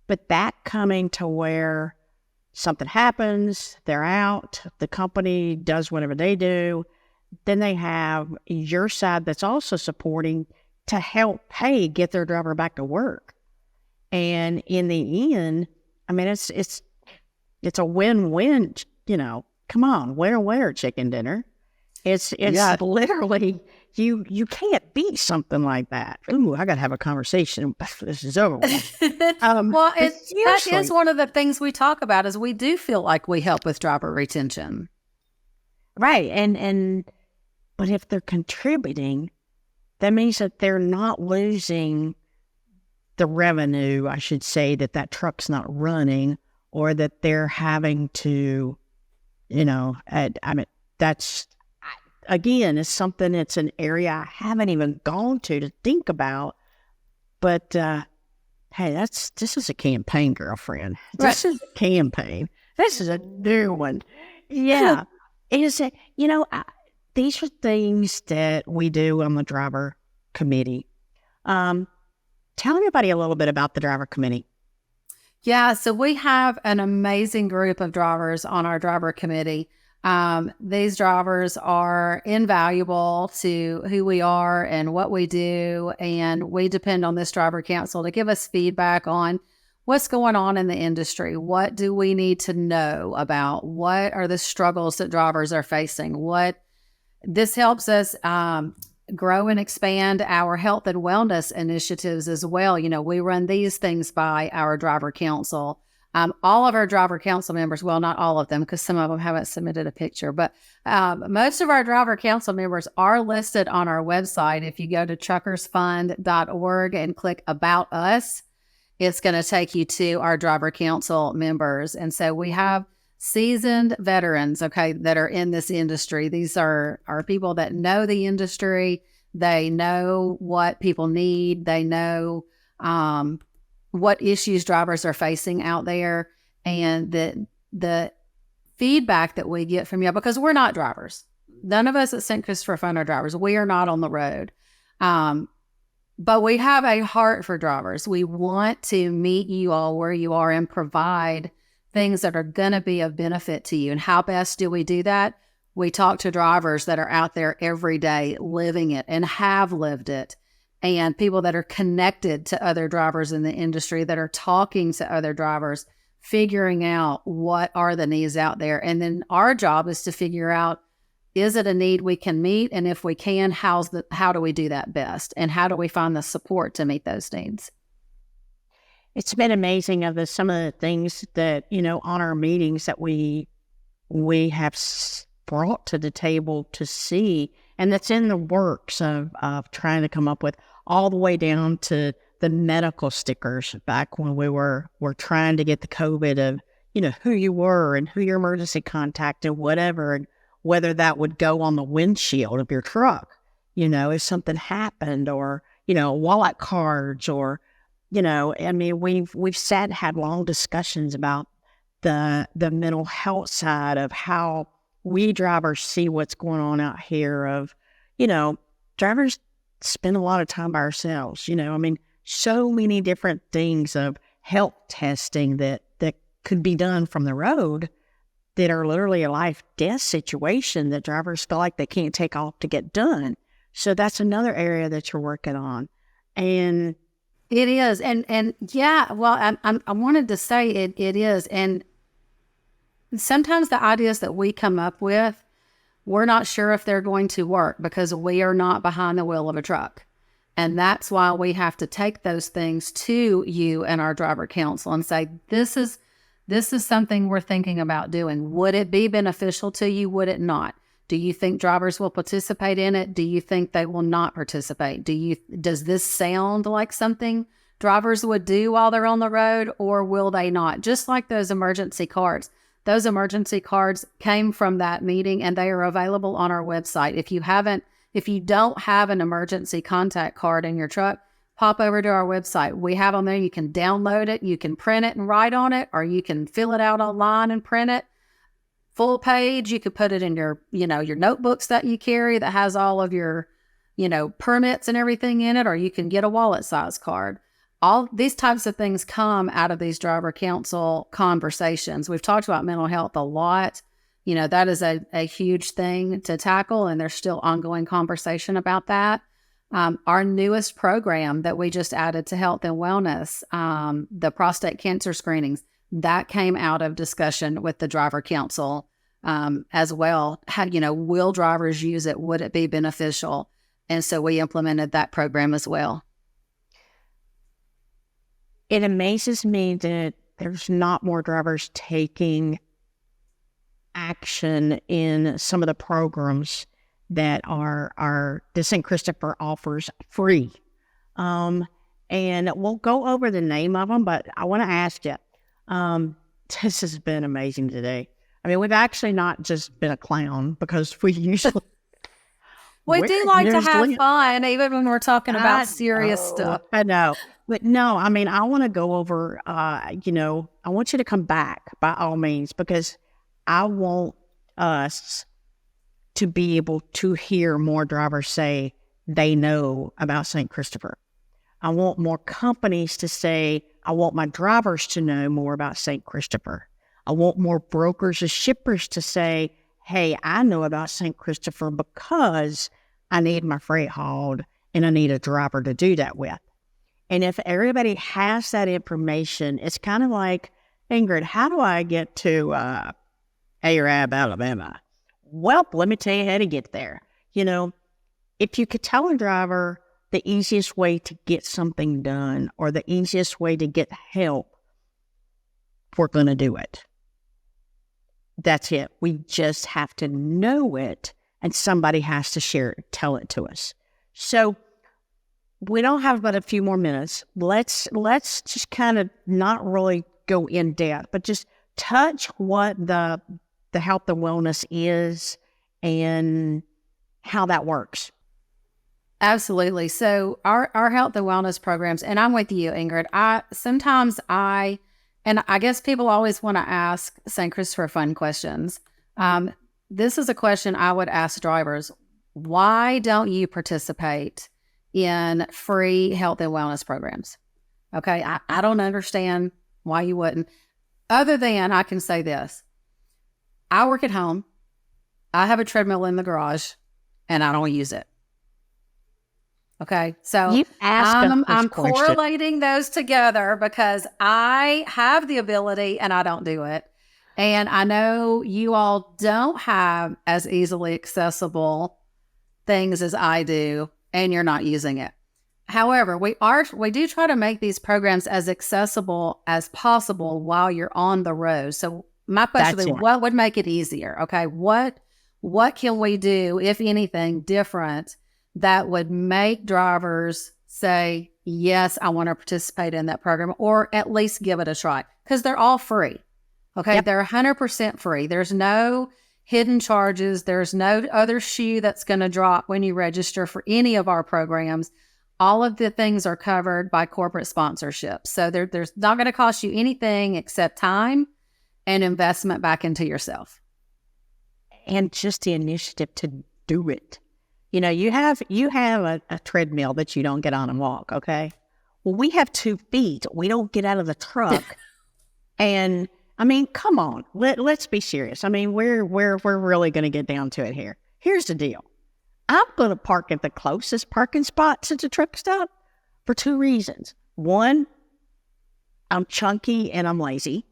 But that coming to where something happens, they're out, the company does whatever they do, then they have your side that's also supporting to help get their driver back to work. And in the end, I mean, it's a win-win, come on, winner, chicken dinner. It's Yeah. literally you can't beat something like that. Ooh, I got to have a conversation. This is over with. Well, But that is seriously, one of the things we talk about is we do feel like we help with driver retention. right? But if they're contributing, that means that they're not losing the revenue, I should say, that truck's not running, or that they're having to, I mean, that's, again, it's something, it's an area I haven't even gone to think about. But hey, this is a campaign, girlfriend. Right. This is a campaign. This is a new one. Yeah. Is it, these are things that we do on the driver committee. Tell everybody a little bit about the driver committee. Yeah, so we have an amazing group of drivers on our driver committee. These drivers are invaluable to who we are and what we do, and we depend on this driver council to give us feedback on what's going on in the industry. What do we need to know about? What are the struggles that drivers are facing? This helps us grow and expand our health and wellness initiatives as well. We run these things by our driver council. All of our driver council members, well, not all of them, because some of them haven't submitted a picture, but most of our driver council members are listed on our website. If you go to truckersfund.org and click About Us, it's going to take you to our driver council members. And so we have seasoned veterans, okay, that are in this industry. These are people that know the industry. They know what people need. They know what issues drivers are facing out there, and the feedback that we get from you, because we're not drivers. None of us at St. Christopher Fund are drivers. We are not on the road. But we have a heart for drivers. We want to meet you all where you are and provide things that are going to be of benefit to you. And how best do we do that? We talk to drivers that are out there every day living it and have lived it, and people that are connected to other drivers in the industry that are talking to other drivers, figuring out what are the needs out there. And then our job is to figure out, is it a need we can meet? And if we can, how do we do that best? And how do we find the support to meet those needs? It's been amazing of some of the things that, on our meetings that we have brought to the table to see, and that's in the works of trying to come up with, all the way down to the medical stickers back when we were trying to get the COVID of, who you were and who your emergency contact and whatever, and whether that would go on the windshield of your truck, if something happened, or, wallet cards, or, we've sat and had long discussions about the mental health side of how we drivers see what's going on out here of, drivers spend a lot of time by ourselves, so many different things of health testing that could be done from the road that are literally a life-death situation that drivers feel like they can't take off to get done. So that's another area that you're working on. And it is. And yeah, well, I wanted to say it is. And sometimes the ideas that we come up with, we're not sure if they're going to work because we are not behind the wheel of a truck. And that's why we have to take those things to you and our driver council and say, this is something we're thinking about doing. Would it be beneficial to you? Would it not? Do you think drivers will participate in it? Do you think they will not participate? Does this sound like something drivers would do while they're on the road, or will they not? Just like those emergency cards. Those emergency cards came from that meeting, and they are available on our website. If you don't have an emergency contact card in your truck, pop over to our website. We have them there. You can download it. You can print it and write on it, or you can fill it out online and print it. Full page. You could put it in your notebooks that you carry that has all of your, permits and everything in it, or you can get a wallet size card. All these types of things come out of these driver council conversations. We've talked about mental health a lot. That is a huge thing to tackle, and there's still ongoing conversation about that. Our newest program that we just added to health and wellness, the prostate cancer screenings, that came out of discussion with the driver council as well. How, will drivers use it? Would it be beneficial? And so we implemented that program as well. It amazes me that there's not more drivers taking action in some of the programs that are the St. Christopher offers free. And we'll go over the name of them, but I want to ask you, this has been amazing today. I mean, we've actually not just been a clown, because we usually... We do like to have fun, even when we're talking about serious stuff. I know. But no, I mean, I want to go over, I want you to come back by all means, because I want us to be able to hear more drivers say they know about St. Christopher. I want more companies to say, I want my drivers to know more about St. Christopher. I want more brokers and shippers to say, hey, I know about St. Christopher because I need my freight hauled and I need a driver to do that with. And if everybody has that information, it's kind of like, Ingrid, how do I get to Arab, Alabama? Well, let me tell you how to get there. If you could tell a driver the easiest way to get something done or the easiest way to get help, we're going to do it. That's it. We just have to know it, and somebody has to tell it to us. So we don't have but a few more minutes. Let's just kind of not really go in depth, but just touch what the health and wellness is and how that works. Absolutely. So our health and wellness programs, and I'm with you, Ingrid. And I guess people always want to ask St. Christopher fun questions. This is a question I would ask drivers. Why don't you participate in free health and wellness programs? Okay, I don't understand why you wouldn't. Other than I can say this. I work at home. I have a treadmill in the garage, and I don't use it. Okay, so I'm correlating those together because I have the ability and I don't do it. And I know you all don't have as easily accessible things as I do, and you're not using it. However, we do try to make these programs as accessible as possible while you're on the road. So my question is, what would make it easier? Okay, what can we do, if anything, different that would make drivers say, yes, I want to participate in that program, or at least give it a try? Because they're all free. Okay, yep. They're 100% free. There's no hidden charges. There's no other shoe that's going to drop when you register for any of our programs. All of the things are covered by corporate sponsorship. So there's not going to cost you anything except time and investment back into yourself. And just the initiative to do it. You have a treadmill that you don't get on and walk, okay? Well, we have 2 feet. We don't get out of the truck. And I mean, come on, let's be serious. I mean, we're really going to get down to it here. Here's the deal. I'm going to park at the closest parking spot to the truck stop for 2 reasons. 1, I'm chunky and I'm lazy.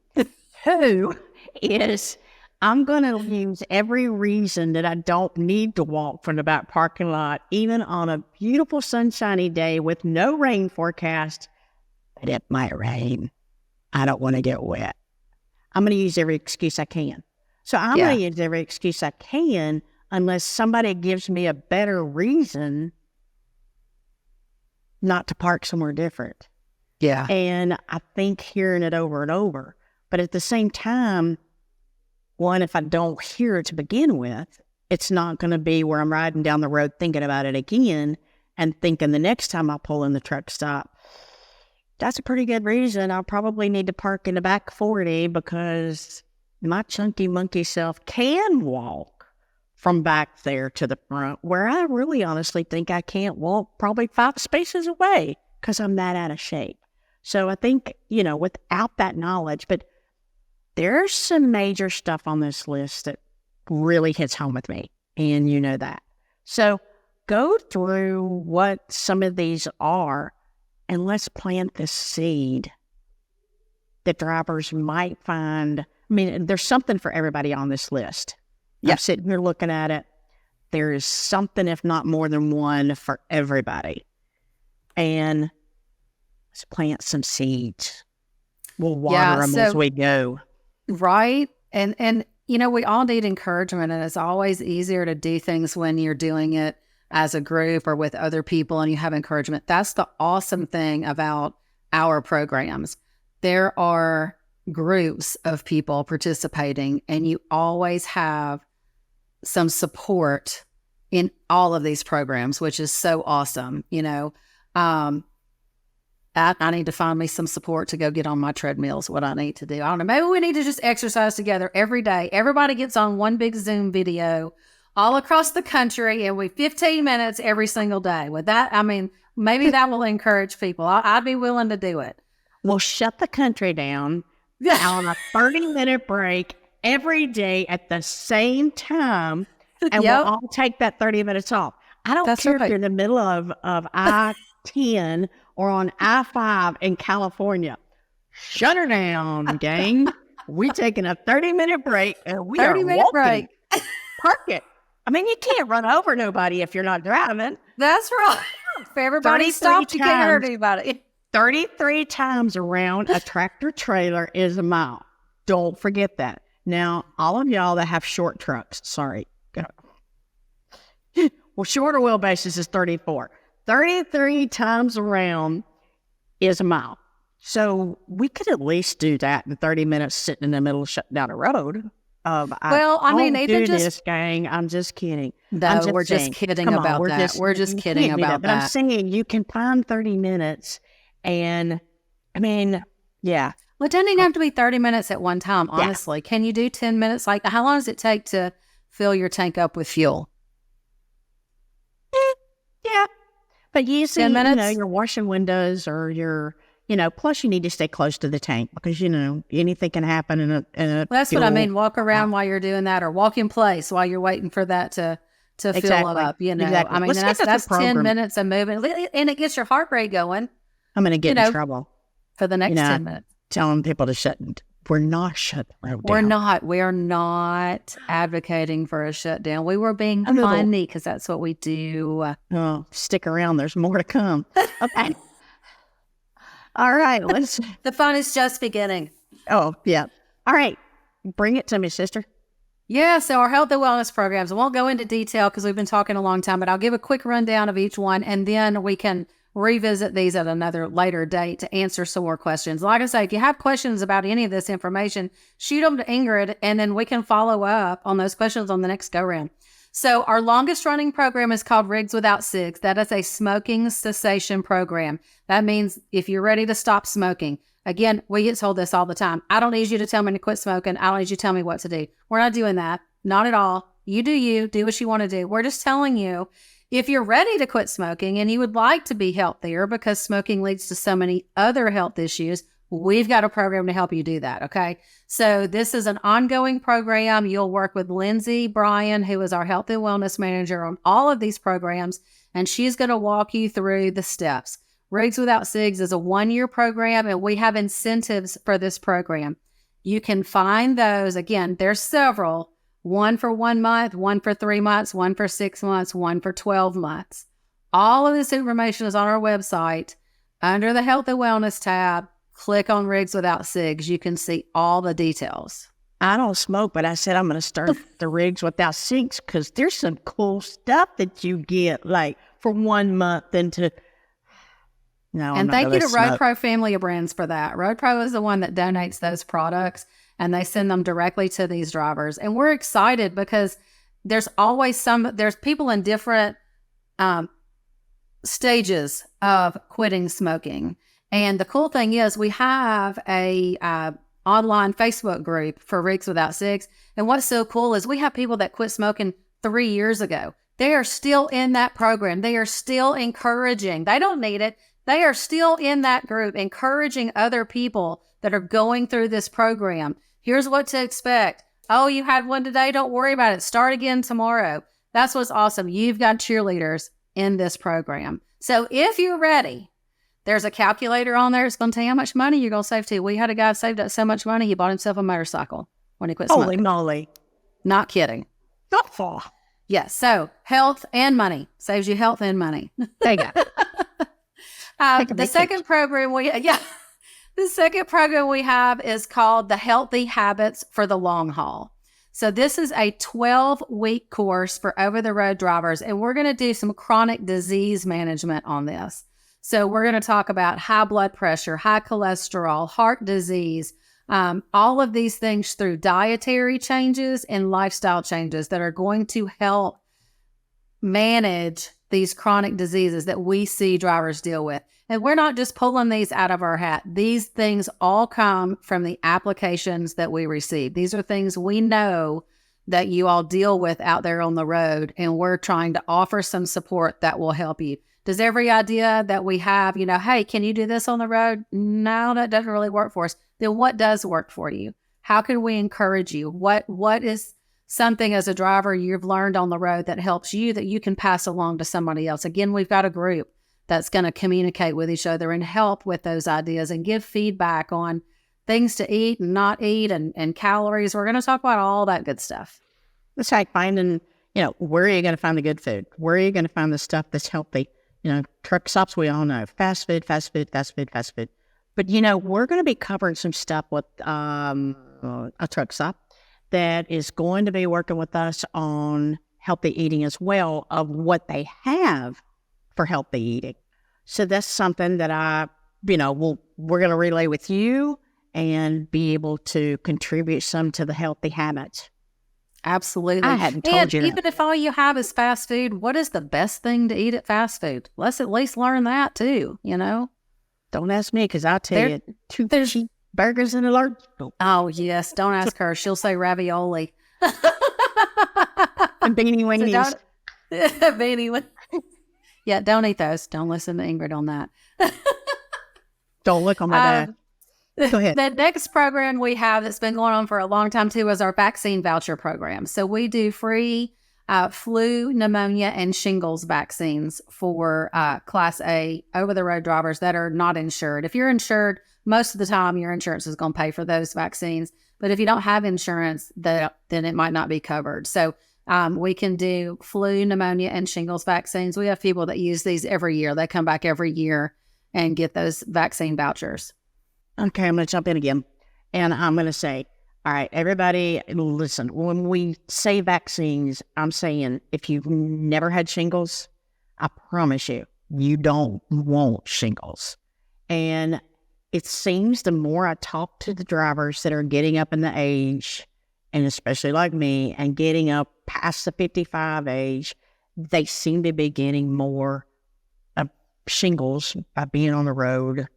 2 is I'm going to use every reason that I don't need to walk from the back parking lot, even on a beautiful sunshiny day with no rain forecast, but it might rain. I don't want to get wet. I'm going to use every excuse I can. So I'm going to use every excuse I can unless somebody gives me a better reason not to park somewhere different. Yeah. And I think hearing it over and over. But at the same time, one, if I don't hear it to begin with, it's not going to be where I'm riding down the road thinking about it again and thinking the next time I pull in the truck stop, that's a pretty good reason. I'll probably need to park in the back 40 because my chunky monkey self can walk from back there to the front, where I really honestly think I can't walk probably 5 spaces away because I'm that out of shape. So I think, without that knowledge, but there's some major stuff on this list that really hits home with me, and you know that. So go through what some of these are, and let's plant the seed that drivers might find I mean, there's something for everybody on this list. Yeah. I'm sitting here looking at it. There is something, if not more than one, for everybody. And let's plant some seeds. We'll water them as we go. Right. And we all need encouragement, and it's always easier to do things when you're doing it as a group or with other people and you have encouragement. That's the awesome thing about our programs. There are groups of people participating, and you always have some support in all of these programs, which is so awesome. I need to find me some support to go get on my treadmills, what I need to do. I don't know. Maybe we need to just exercise together every day. Everybody gets on one big Zoom video all across the country, and we 15 minutes every single day. With that, maybe that will encourage people. I'd be willing to do it. We'll shut the country down on a 30-minute break every day at the same time, and we'll all take that 30 minutes off. I don't care if you're in the middle of I-10 or on I-5 in California. Shut her down, gang. We're taking a 30-minute break, and we are walking. Break. Park it. I mean, you can't run over nobody if you're not driving. That's right. If everybody stops, you can't hurt anybody. 33 times around a tractor trailer is a mile. Don't forget that. Now, all of y'all that have short trucks, sorry. Well, shorter wheelbases is 34. 33 times around is a mile. So we could at least do that in 30 minutes sitting in the middle of shutting down a road. Even this, gang. I'm just kidding. No, we're just kidding about that. We're just kidding about that. But I'm saying you can find 30 minutes, and yeah. Well, it doesn't even have to be 30 minutes at one time, honestly. Yeah. Can you do 10 minutes? Like, how long does it take to fill your tank up with fuel? Yeah. But you see, you're washing windows or you're, plus you need to stay close to the tank because, anything can happen in a well, that's what I mean. Walk around while you're doing that, or walk in place while you're waiting for that to fill it up, Exactly. That's 10 minutes of movement, and it gets your heart rate going. I'm going to get in trouble for the next 10 minutes. Telling people to we're not shut down. We're not advocating for a shutdown. We were being funny because that's what we do. Oh, stick around. There's more to come. Okay. All right. The fun is just beginning. Oh, yeah. All right. Bring it to me, sister. Yeah. So our health and wellness programs, I won't go into detail because we've been talking a long time, but I'll give a quick rundown of each one, and then we can revisit these at another later date to answer some more questions. Like I say, if you have questions about any of this information, shoot them to Ingrid, and then we can follow up on those questions on the next go-round. So our longest running program is called Rigs Without Cigs. That is a smoking cessation program. That means if you're ready to stop smoking. Again, we get told this all the time. I don't need you to tell me to quit smoking. I don't need you to tell me what to do. We're not doing that. Not at all. You do what you want to do. We're just telling you, if you're ready to quit smoking and you would like to be healthier because smoking leads to so many other health issues, we've got a program to help you do that, okay? So this is an ongoing program. You'll work with Lindsay Bryan, who is our health and wellness manager on all of these programs, and she's going to walk you through the steps. Rigs Without Cigs is a 1-year program, and we have incentives for this program. You can find those. Again, there's several. One for 1 month, one for 3 months, one for 6 months, one for 12 months. All of this information is on our website. Under the Health and Wellness tab, click on Rigs Without Cigs. You can see all the details. I don't smoke, but I said I'm going to start the Rigs Without Cigs because there's some cool stuff that you get, like for 1 month into... No, and thank you to Road Pro Family of Brands for that. Road Pro is the one that donates those products, and they send them directly to these drivers. And we're excited because there's always there's people in different stages of quitting smoking. And the cool thing is we have a online Facebook group for Rigs Without Cigs. And what's so cool is we have people that quit smoking 3 years ago. They are still in that program. They are still encouraging. They don't need it. They are still in that group, encouraging other people that are going through this program. Here's what to expect. Oh, you had one today. Don't worry about it. Start again tomorrow. That's what's awesome. You've got cheerleaders in this program. So if you're ready, there's a calculator on there. It's going to tell you how much money you're going to save too. We had a guy saved up so much money, he bought himself a motorcycle. when you quit Holy smoking. moly. Not kidding. Not far. Yes. So health and money saves you health and money. There you go. The second program we have is called the Healthy Habits for the Long Haul. So this is a 12-week course for over-the-road drivers, and we're going to do some chronic disease management on this. So we're going to talk about high blood pressure, high cholesterol, heart disease, all of these things through dietary changes and lifestyle changes that are going to help manage these chronic diseases that we see drivers deal with. And we're not just pulling these out of our hat. These things all come from the applications that we receive. These are things we know that you all deal with out there on the road, and we're trying to offer some support that will help you. Does every idea that we have, hey, can you do this on the road? No, that doesn't really work for us. Then what does work for you? How can we encourage you? What is something as a driver you've learned on the road that helps you that you can pass along to somebody else? Again, we've got a group that's going to communicate with each other and help with those ideas and give feedback on things to eat and not eat and calories. We're going to talk about all that good stuff. It's like finding, where are you going to find the good food? Where are you going to find the stuff that's healthy? Truck stops, we all know. Fast food. But, we're going to be covering some stuff with a truck stop that is going to be working with us on healthy eating as well, of what they have for healthy eating. So that's something that we're going to relay with you and be able to contribute some to the healthy habits. Absolutely. I hadn't told you that. Even if all you have is fast food, what is the best thing to eat at fast food? Let's at least learn that too, Don't ask me, because I'll tell you, 2 cheap burgers and a large. Oh, yes. Don't ask her. She'll say ravioli. And beanie weenies. Beanie weenies. Yeah, don't eat those. Don't listen to Ingrid on that. Don't look on my dad. Go ahead. The next program we have that's been going on for a long time too is our vaccine voucher program. So we do free flu, pneumonia, and shingles vaccines for Class A over-the-road drivers that are not insured. If you're insured, most of the time your insurance is going to pay for those vaccines. But if you don't have insurance, then it might not be covered. So we can do flu, pneumonia, and shingles vaccines. We have people that use these every year. They come back every year and get those vaccine vouchers. Okay, I'm going to jump in again. And I'm going to say, all right, everybody, listen, when we say vaccines, I'm saying if you've never had shingles, I promise you, you don't want shingles. And it seems the more I talk to the drivers that are getting up in the age, and especially like me, and getting up past the 55 age, they seem to be getting more shingles by being on the road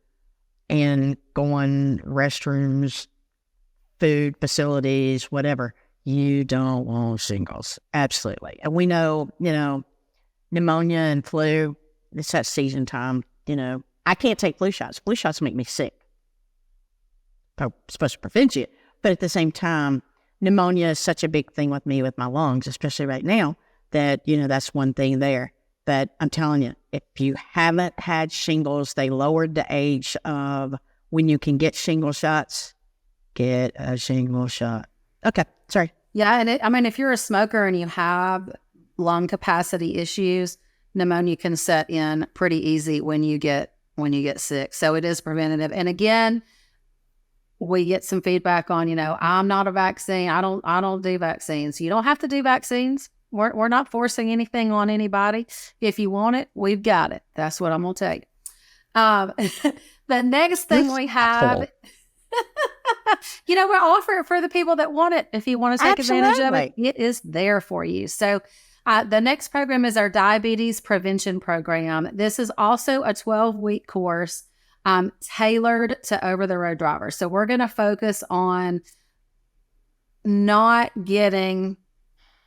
and going restrooms, food facilities, whatever. You don't want shingles. Absolutely. And we know, pneumonia and flu, it's that season time. I can't take flu shots. Flu shots make me sick. They're supposed to prevent you. But at the same time, pneumonia is such a big thing with me with my lungs, especially right now, that, that's one thing there. But I'm telling you, if you haven't had shingles, they lowered the age of when you can get shingle shots. Get a shingle shot. Okay, sorry. Yeah, and if you're a smoker and you have lung capacity issues, pneumonia can set in pretty easy when you get sick. So it is preventative. And again, we get some feedback on, I'm not a vaccine. I don't do vaccines. You don't have to do vaccines. We're not forcing anything on anybody. If you want it, we've got it. That's what I'm going to tell you. The next thing we have, we offer it for the people that want it. If you want to take advantage of it, it is there for you. So the next program is our diabetes prevention program. This is also a 12-week course tailored to over-the-road drivers. So we're going to focus on not getting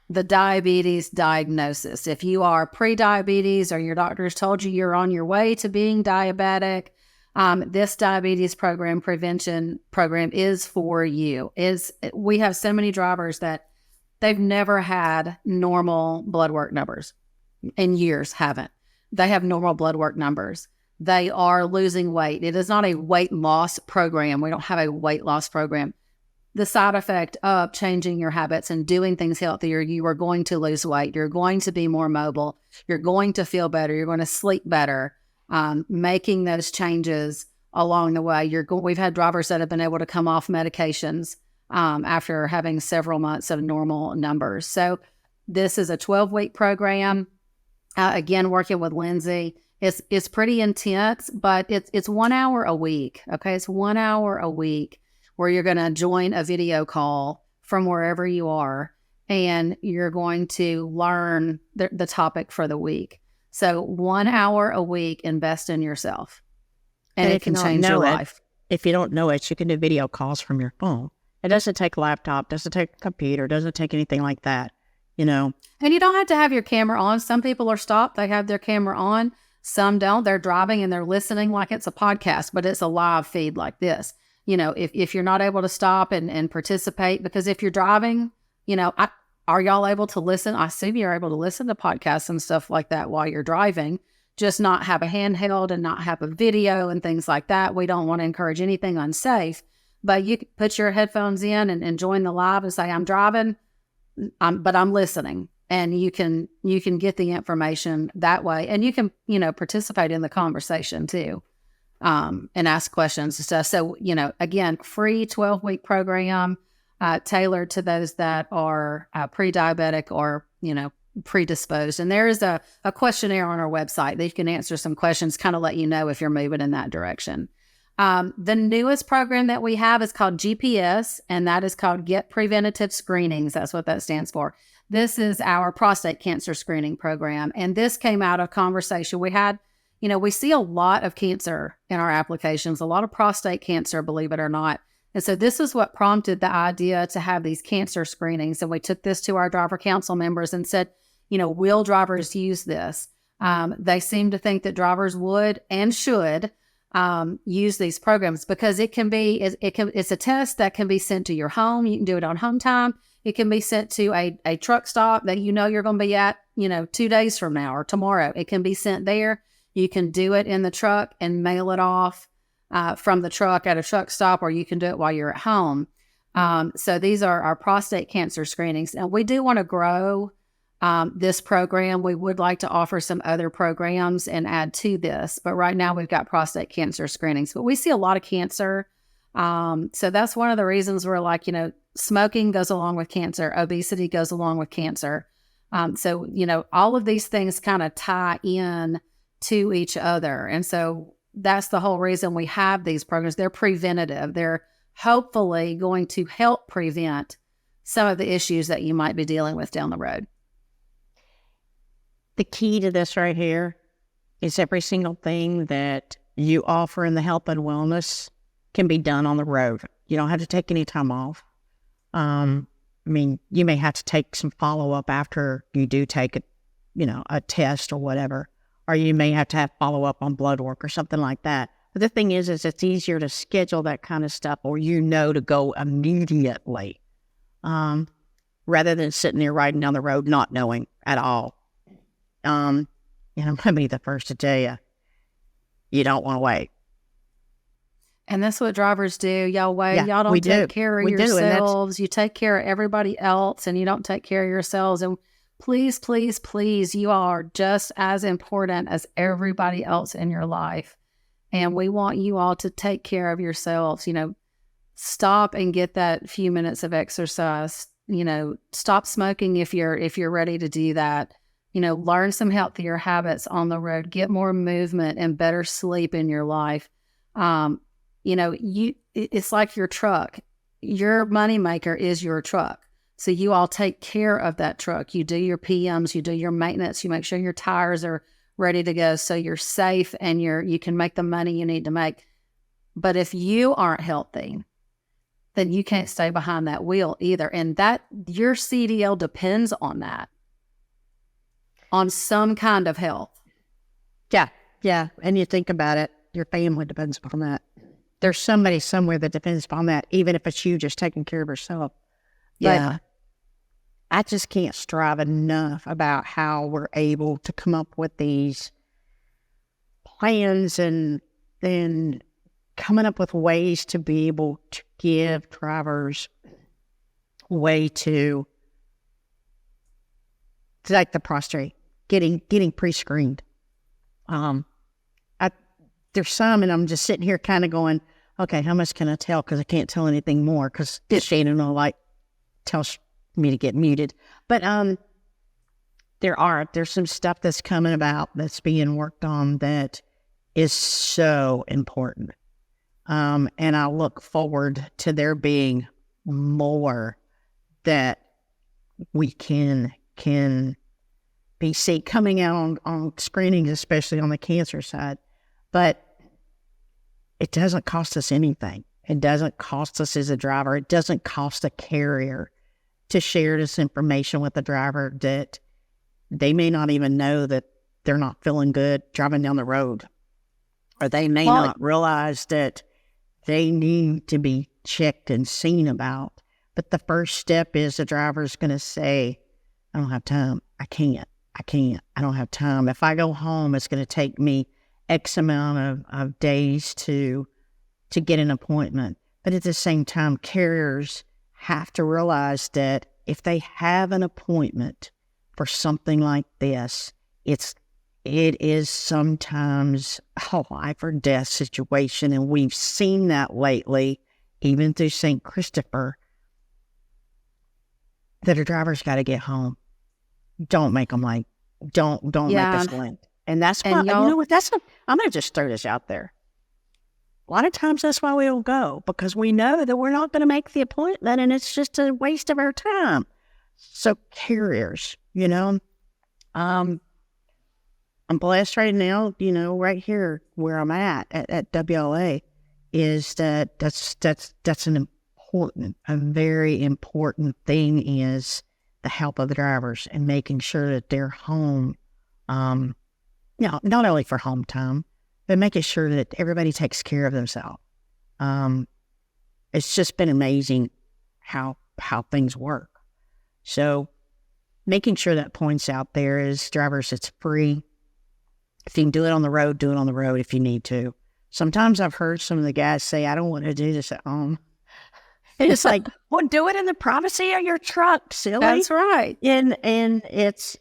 the diabetes diagnosis. If you are pre-diabetes or your doctor's told you you're on your way to being diabetic, this diabetes prevention program is for you. We have so many drivers that they've never had normal blood work numbers in years, haven't. They have normal blood work numbers. They are losing weight. It is not a weight loss program. We don't have a weight loss program. the side effect of changing your habits and doing things healthier, you are going to lose weight. You're going to be more mobile. You're going to feel better. You're going to sleep better. Making those changes along the way. We've had drivers that have been able to come off medications after having several months of normal numbers. So this is a 12-week program. Again, working with Lindsay. It's pretty intense, but it's 1 hour a week. Okay, it's 1 hour a week where you're going to join a video call from wherever you are, and you're going to learn the topic for the week. So 1 hour a week, invest in yourself, and it can change your life. If you don't know it, you can do video calls from your phone. It doesn't take a laptop, doesn't take a computer, doesn't take anything like that, you know. And you don't have to have your camera on. Some people are stopped. They have their camera on. Some don't. They're driving and they're listening like it's a podcast, but it's a live feed like this. You know, if you're not able to stop and participate, because if you're driving, you know, are y'all able to listen? I assume you're able to listen to podcasts and stuff like that while you're driving, just not have a handheld and not have a video and things like that. We don't want to encourage anything unsafe, but you can put your headphones in and join the live and say, I'm driving, but I'm listening. And you can get the information that way. And you can, you know, participate in the conversation too. And ask questions and stuff. So, you know, again, free 12-week program, tailored to those that are pre-diabetic or, you know, predisposed. And there is a questionnaire on our website that you can answer some questions, kind of let you know if you're moving in that direction. The newest program that we have is called GPS, and that is called Get Preventative Screenings. That's what that stands for. This is our prostate cancer screening program. And this came out of conversation we had. You know, we see a lot of cancer in our applications, a lot of prostate cancer, believe it or not. And so this is what prompted the idea to have these cancer screenings. And we took this to our driver council members and said, you know, will drivers use this? They seem to think that drivers would and should use these programs, because it's a test that can be sent to your home. You can do it on home time. It can be sent to a truck stop that you know you're going to be at, you know, 2 days from now or tomorrow. It can be sent there. You can do it in the truck and mail it off from the truck at a truck stop, or you can do it while you're at home. So these are our prostate cancer screenings. And we do want to grow this program. We would like to offer some other programs and add to this. But right now we've got prostate cancer screenings. But we see a lot of cancer. So that's one of the reasons we're like, you know, smoking goes along with cancer. Obesity goes along with cancer. So, you know, all of these things kind of tie in to each other. And so that's the whole reason we have these programs. They're preventative. They're hopefully going to help prevent some of the issues that you might be dealing with down the road. The key to this right here is every single thing that you offer in the health and wellness can be done on the road. You don't have to take any time off. I mean, you may have to take some follow-up after you do take a test or whatever. Or you may have to have follow-up on blood work or something like that. But the thing is it's easier to schedule that kind of stuff, or to go immediately, rather than sitting there riding down the road not knowing at all. I'm going to be the first to tell you, you don't want to wait. And that's what drivers do. Y'all wait. Yeah, Y'all don't take care of we yourselves. You take care of everybody else, and you don't take care of yourselves. And please, please, please, you are just as important as everybody else in your life. And we want you all to take care of yourselves. You know, stop and get that few minutes of exercise. You know, stop smoking if you're ready to do that. You know, learn some healthier habits on the road. Get more movement and better sleep in your life. You know, it's like your truck. Your moneymaker is your truck. So you all take care of that truck. You do your PMs, you do your maintenance, you make sure your tires are ready to go so you're safe and you can make the money you need to make. But if you aren't healthy, then you can't stay behind that wheel either. And that your CDL depends on that, on some kind of health. Yeah. And you think about it, your family depends upon that. There's somebody somewhere that depends upon that, even if it's you just taking care of yourself. Yeah. But I just can't strive enough about how we're able to come up with these plans and then coming up with ways to be able to give drivers way to like the prostrate, getting pre-screened. There's some, and I'm just sitting here kind of going, okay, how much can I tell? Because I can't tell anything more because Shannon will tells me to get muted. But there's some stuff that's coming about that's being worked on that is so important. And I look forward to there being more that we can be see coming out on screenings, especially on the cancer side. But it doesn't cost us anything. It doesn't cost us as a driver. It doesn't cost a carrier to share this information with the driver that they may not even know that they're not feeling good driving down the road. Or they may not realize that they need to be checked and seen about. But the first step is the driver's going to say, I don't have time. I can't. I don't have time. If I go home, it's going to take me X amount of days to get an appointment. But at the same time, carriers have to realize that if they have an appointment for something like this, it is sometimes a life or death situation. And we've seen that lately, even through St. Christopher, that a driver's got to get home. Don't make them late. Don't make us late. And that's why, you know what, I'm going to just throw this out there. A lot of times that's why we don't go, because we know that we're not going to make the appointment and it's just a waste of our time. So carriers, I'm blessed right now, right here where I'm at WLA, is that's a very important thing is the help of the drivers and making sure that they're home, not only for home time, but making sure that everybody takes care of themselves. It's just been amazing how things work. So making sure that point's out there is drivers, it's free. If you can do it on the road, do it on the road if you need to. Sometimes I've heard some of the guys say, I don't want to do this at home. And it's like, well, do it in the privacy of your truck, silly. That's right. And it's,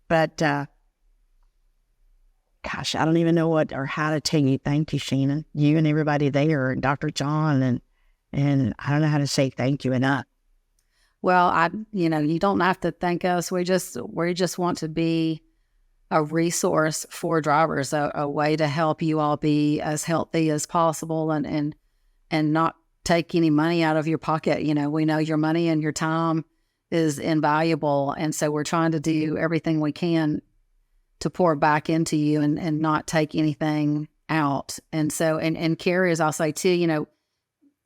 but gosh, I don't even know what or how to tell you thank you, Shannon. You and everybody there, and Dr. John, and I don't know how to say thank you enough. Well, you don't have to thank us. We just want to be a resource for drivers, a way to help you all be as healthy as possible and not take any money out of your pocket. We know your money and your time is invaluable. And so we're trying to do everything we can to pour back into you and not take anything out. And so, and carriers, I'll say too,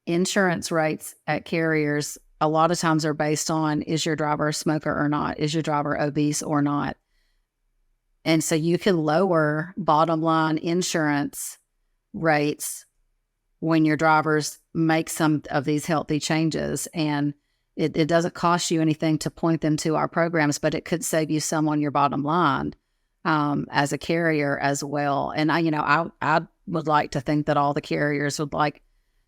insurance rates at carriers a lot of times are based on, is your driver a smoker or not? Is your driver obese or not? And so you can lower bottom line insurance rates when your drivers make some of these healthy changes. And it doesn't cost you anything to point them to our programs, but it could save you some on your bottom line as a carrier as well. And I would like to think that all the carriers would like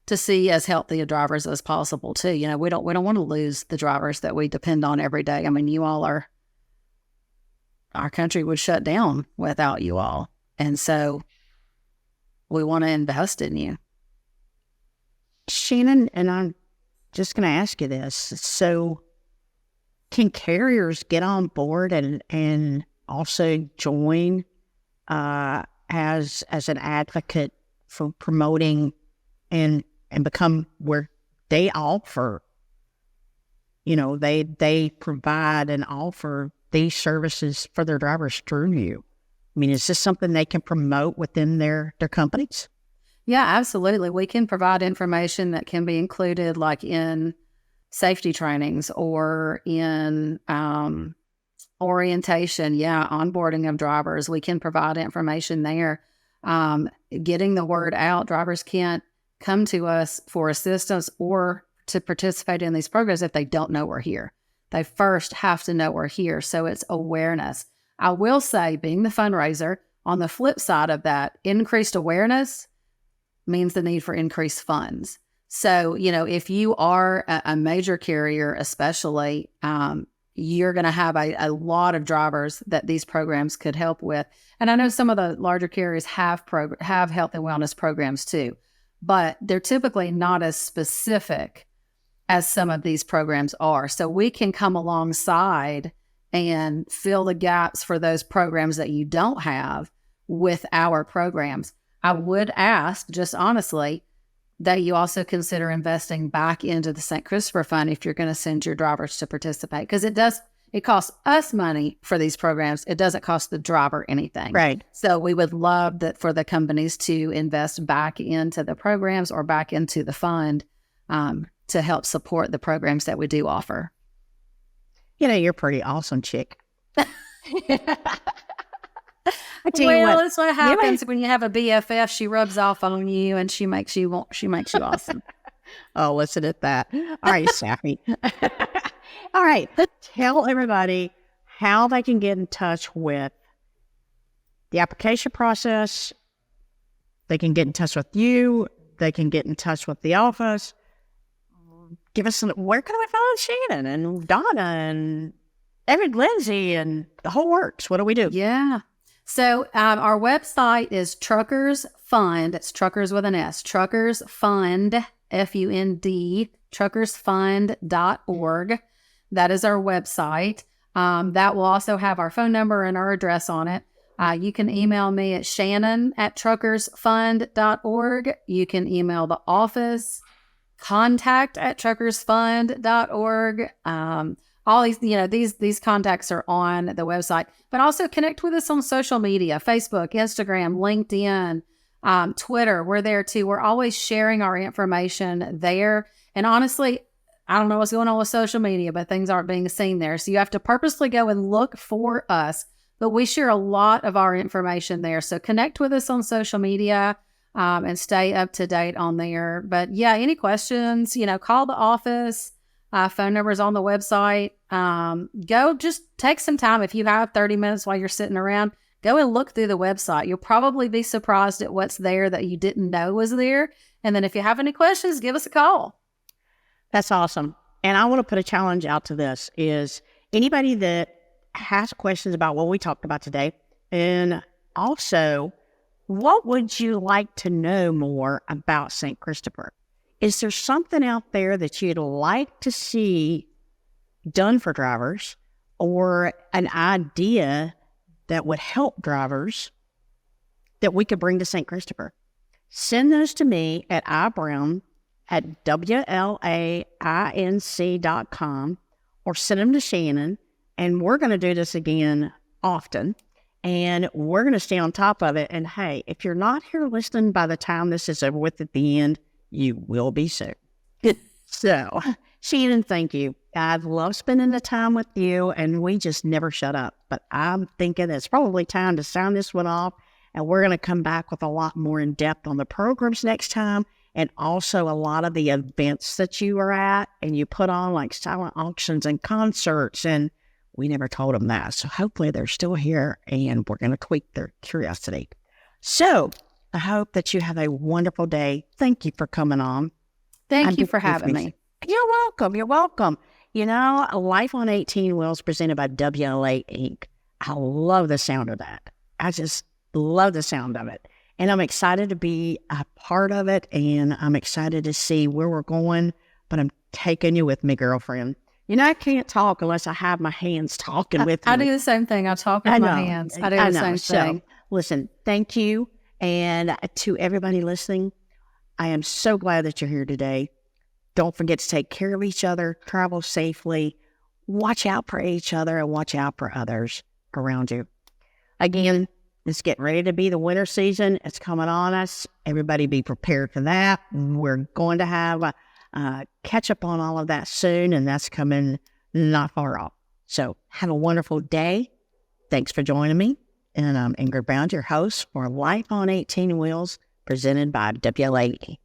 to see as healthy a drivers as possible too. We don't want to lose the drivers that we depend on every day. I mean, you all are, our country would shut down without you all. And so we want to invest in you. Shannon, and I'm just going to ask you this. So can carriers get on board and also join as an advocate for promoting and become where they offer, they provide and offer these services for their drivers through you? I mean, is this something they can promote within their companies? Yeah, absolutely. We can provide information that can be included like in safety trainings or in orientation. Yeah, onboarding of drivers. We can provide information there. Getting the word out. Drivers can't come to us for assistance or to participate in these programs if they don't know we're here. They first have to know we're here. So it's awareness. I will say, being the fundraiser, on the flip side of that, increased awareness means the need for increased funds. So, if you are a major carrier, especially, you're going to have a lot of drivers that these programs could help with. And I know some of the larger carriers have health and wellness programs too, but they're typically not as specific as some of these programs are. So we can come alongside and fill the gaps for those programs that you don't have with our programs. I would ask, just honestly, that you also consider investing back into the St. Christopher Fund if you're going to send your drivers to participate, because it costs us money for these programs. It doesn't cost the driver anything. Right. So we would love that for the companies to invest back into the programs or back into the fund to help support the programs that we do offer. You're pretty awesome, chick. That's what happens when you have a BFF. She rubs off on you and she makes you awesome. Oh, listen at that. All right, Sappy. All right. Tell everybody how they can get in touch with the application process. They can get in touch with you. They can get in touch with the office. Give us where can we find Shannon and Donna and Lindsay and the whole works? What do we do? Yeah. So our website is Truckers Fund. It's Truckers with an S. Truckers Fund, F-U-N-D, truckersfund.org. That is our website. That will also have our phone number and our address on it. You can email me at shannon@truckersfund.org. You can email the office, contact@truckersfund.org. All these contacts are on the website, but also connect with us on social media, Facebook, Instagram, LinkedIn, Twitter. We're there too. We're always sharing our information there. And honestly, I don't know what's going on with social media, but things aren't being seen there. So you have to purposely go and look for us, but we share a lot of our information there. So connect with us on social media and stay up to date on there. But yeah, any questions, call the office. Phone numbers on the website. Go just take some time. If you have 30 minutes while you're sitting around, go and look through the website. You'll probably be surprised at what's there that you didn't know was there. And then if you have any questions, give us a call. That's awesome. And I want to put a challenge out to this is anybody that has questions about what we talked about today. And also, what would you like to know more about St. Christopher? Is there something out there that you'd like to see done for drivers or an idea that would help drivers that we could bring to St. Christopher? Send those to me at ibrown@wlainc.com or send them to Shannon. And we're going to do this again often. And we're going to stay on top of it. And hey, if you're not here listening by the time this is over with at the end, you will be soon. So, Shannon, thank you. I've loved spending the time with you, and we just never shut up. But I'm thinking it's probably time to sign this one off, and we're going to come back with a lot more in depth on the programs next time, and also a lot of the events that you are at, and you put on like silent auctions and concerts, and we never told them that. So hopefully they're still here, and we're going to tweak their curiosity. So I hope that you have a wonderful day. Thank you for coming on. Thank you for having me. You're welcome. You're welcome. Life on 18 Wheels presented by WLA Inc. I love the sound of that. I just love the sound of it. And I'm excited to be a part of it. And I'm excited to see where we're going. But I'm taking you with me, girlfriend. I can't talk unless I have my hands talking with me. I do the same thing. I talk with my hands. I do the same thing. So, listen, thank you. And to everybody listening, I am so glad that you're here today. Don't forget to take care of each other, travel safely, watch out for each other, and watch out for others around you. Again, it's getting ready to be the winter season. It's coming on us. Everybody be prepared for that. We're going to have catch up on all of that soon, and that's coming not far off. So have a wonderful day. Thanks for joining me. And I'm Ingrid Brown, your host for Life on 18 Wheels, presented by WLA Inc.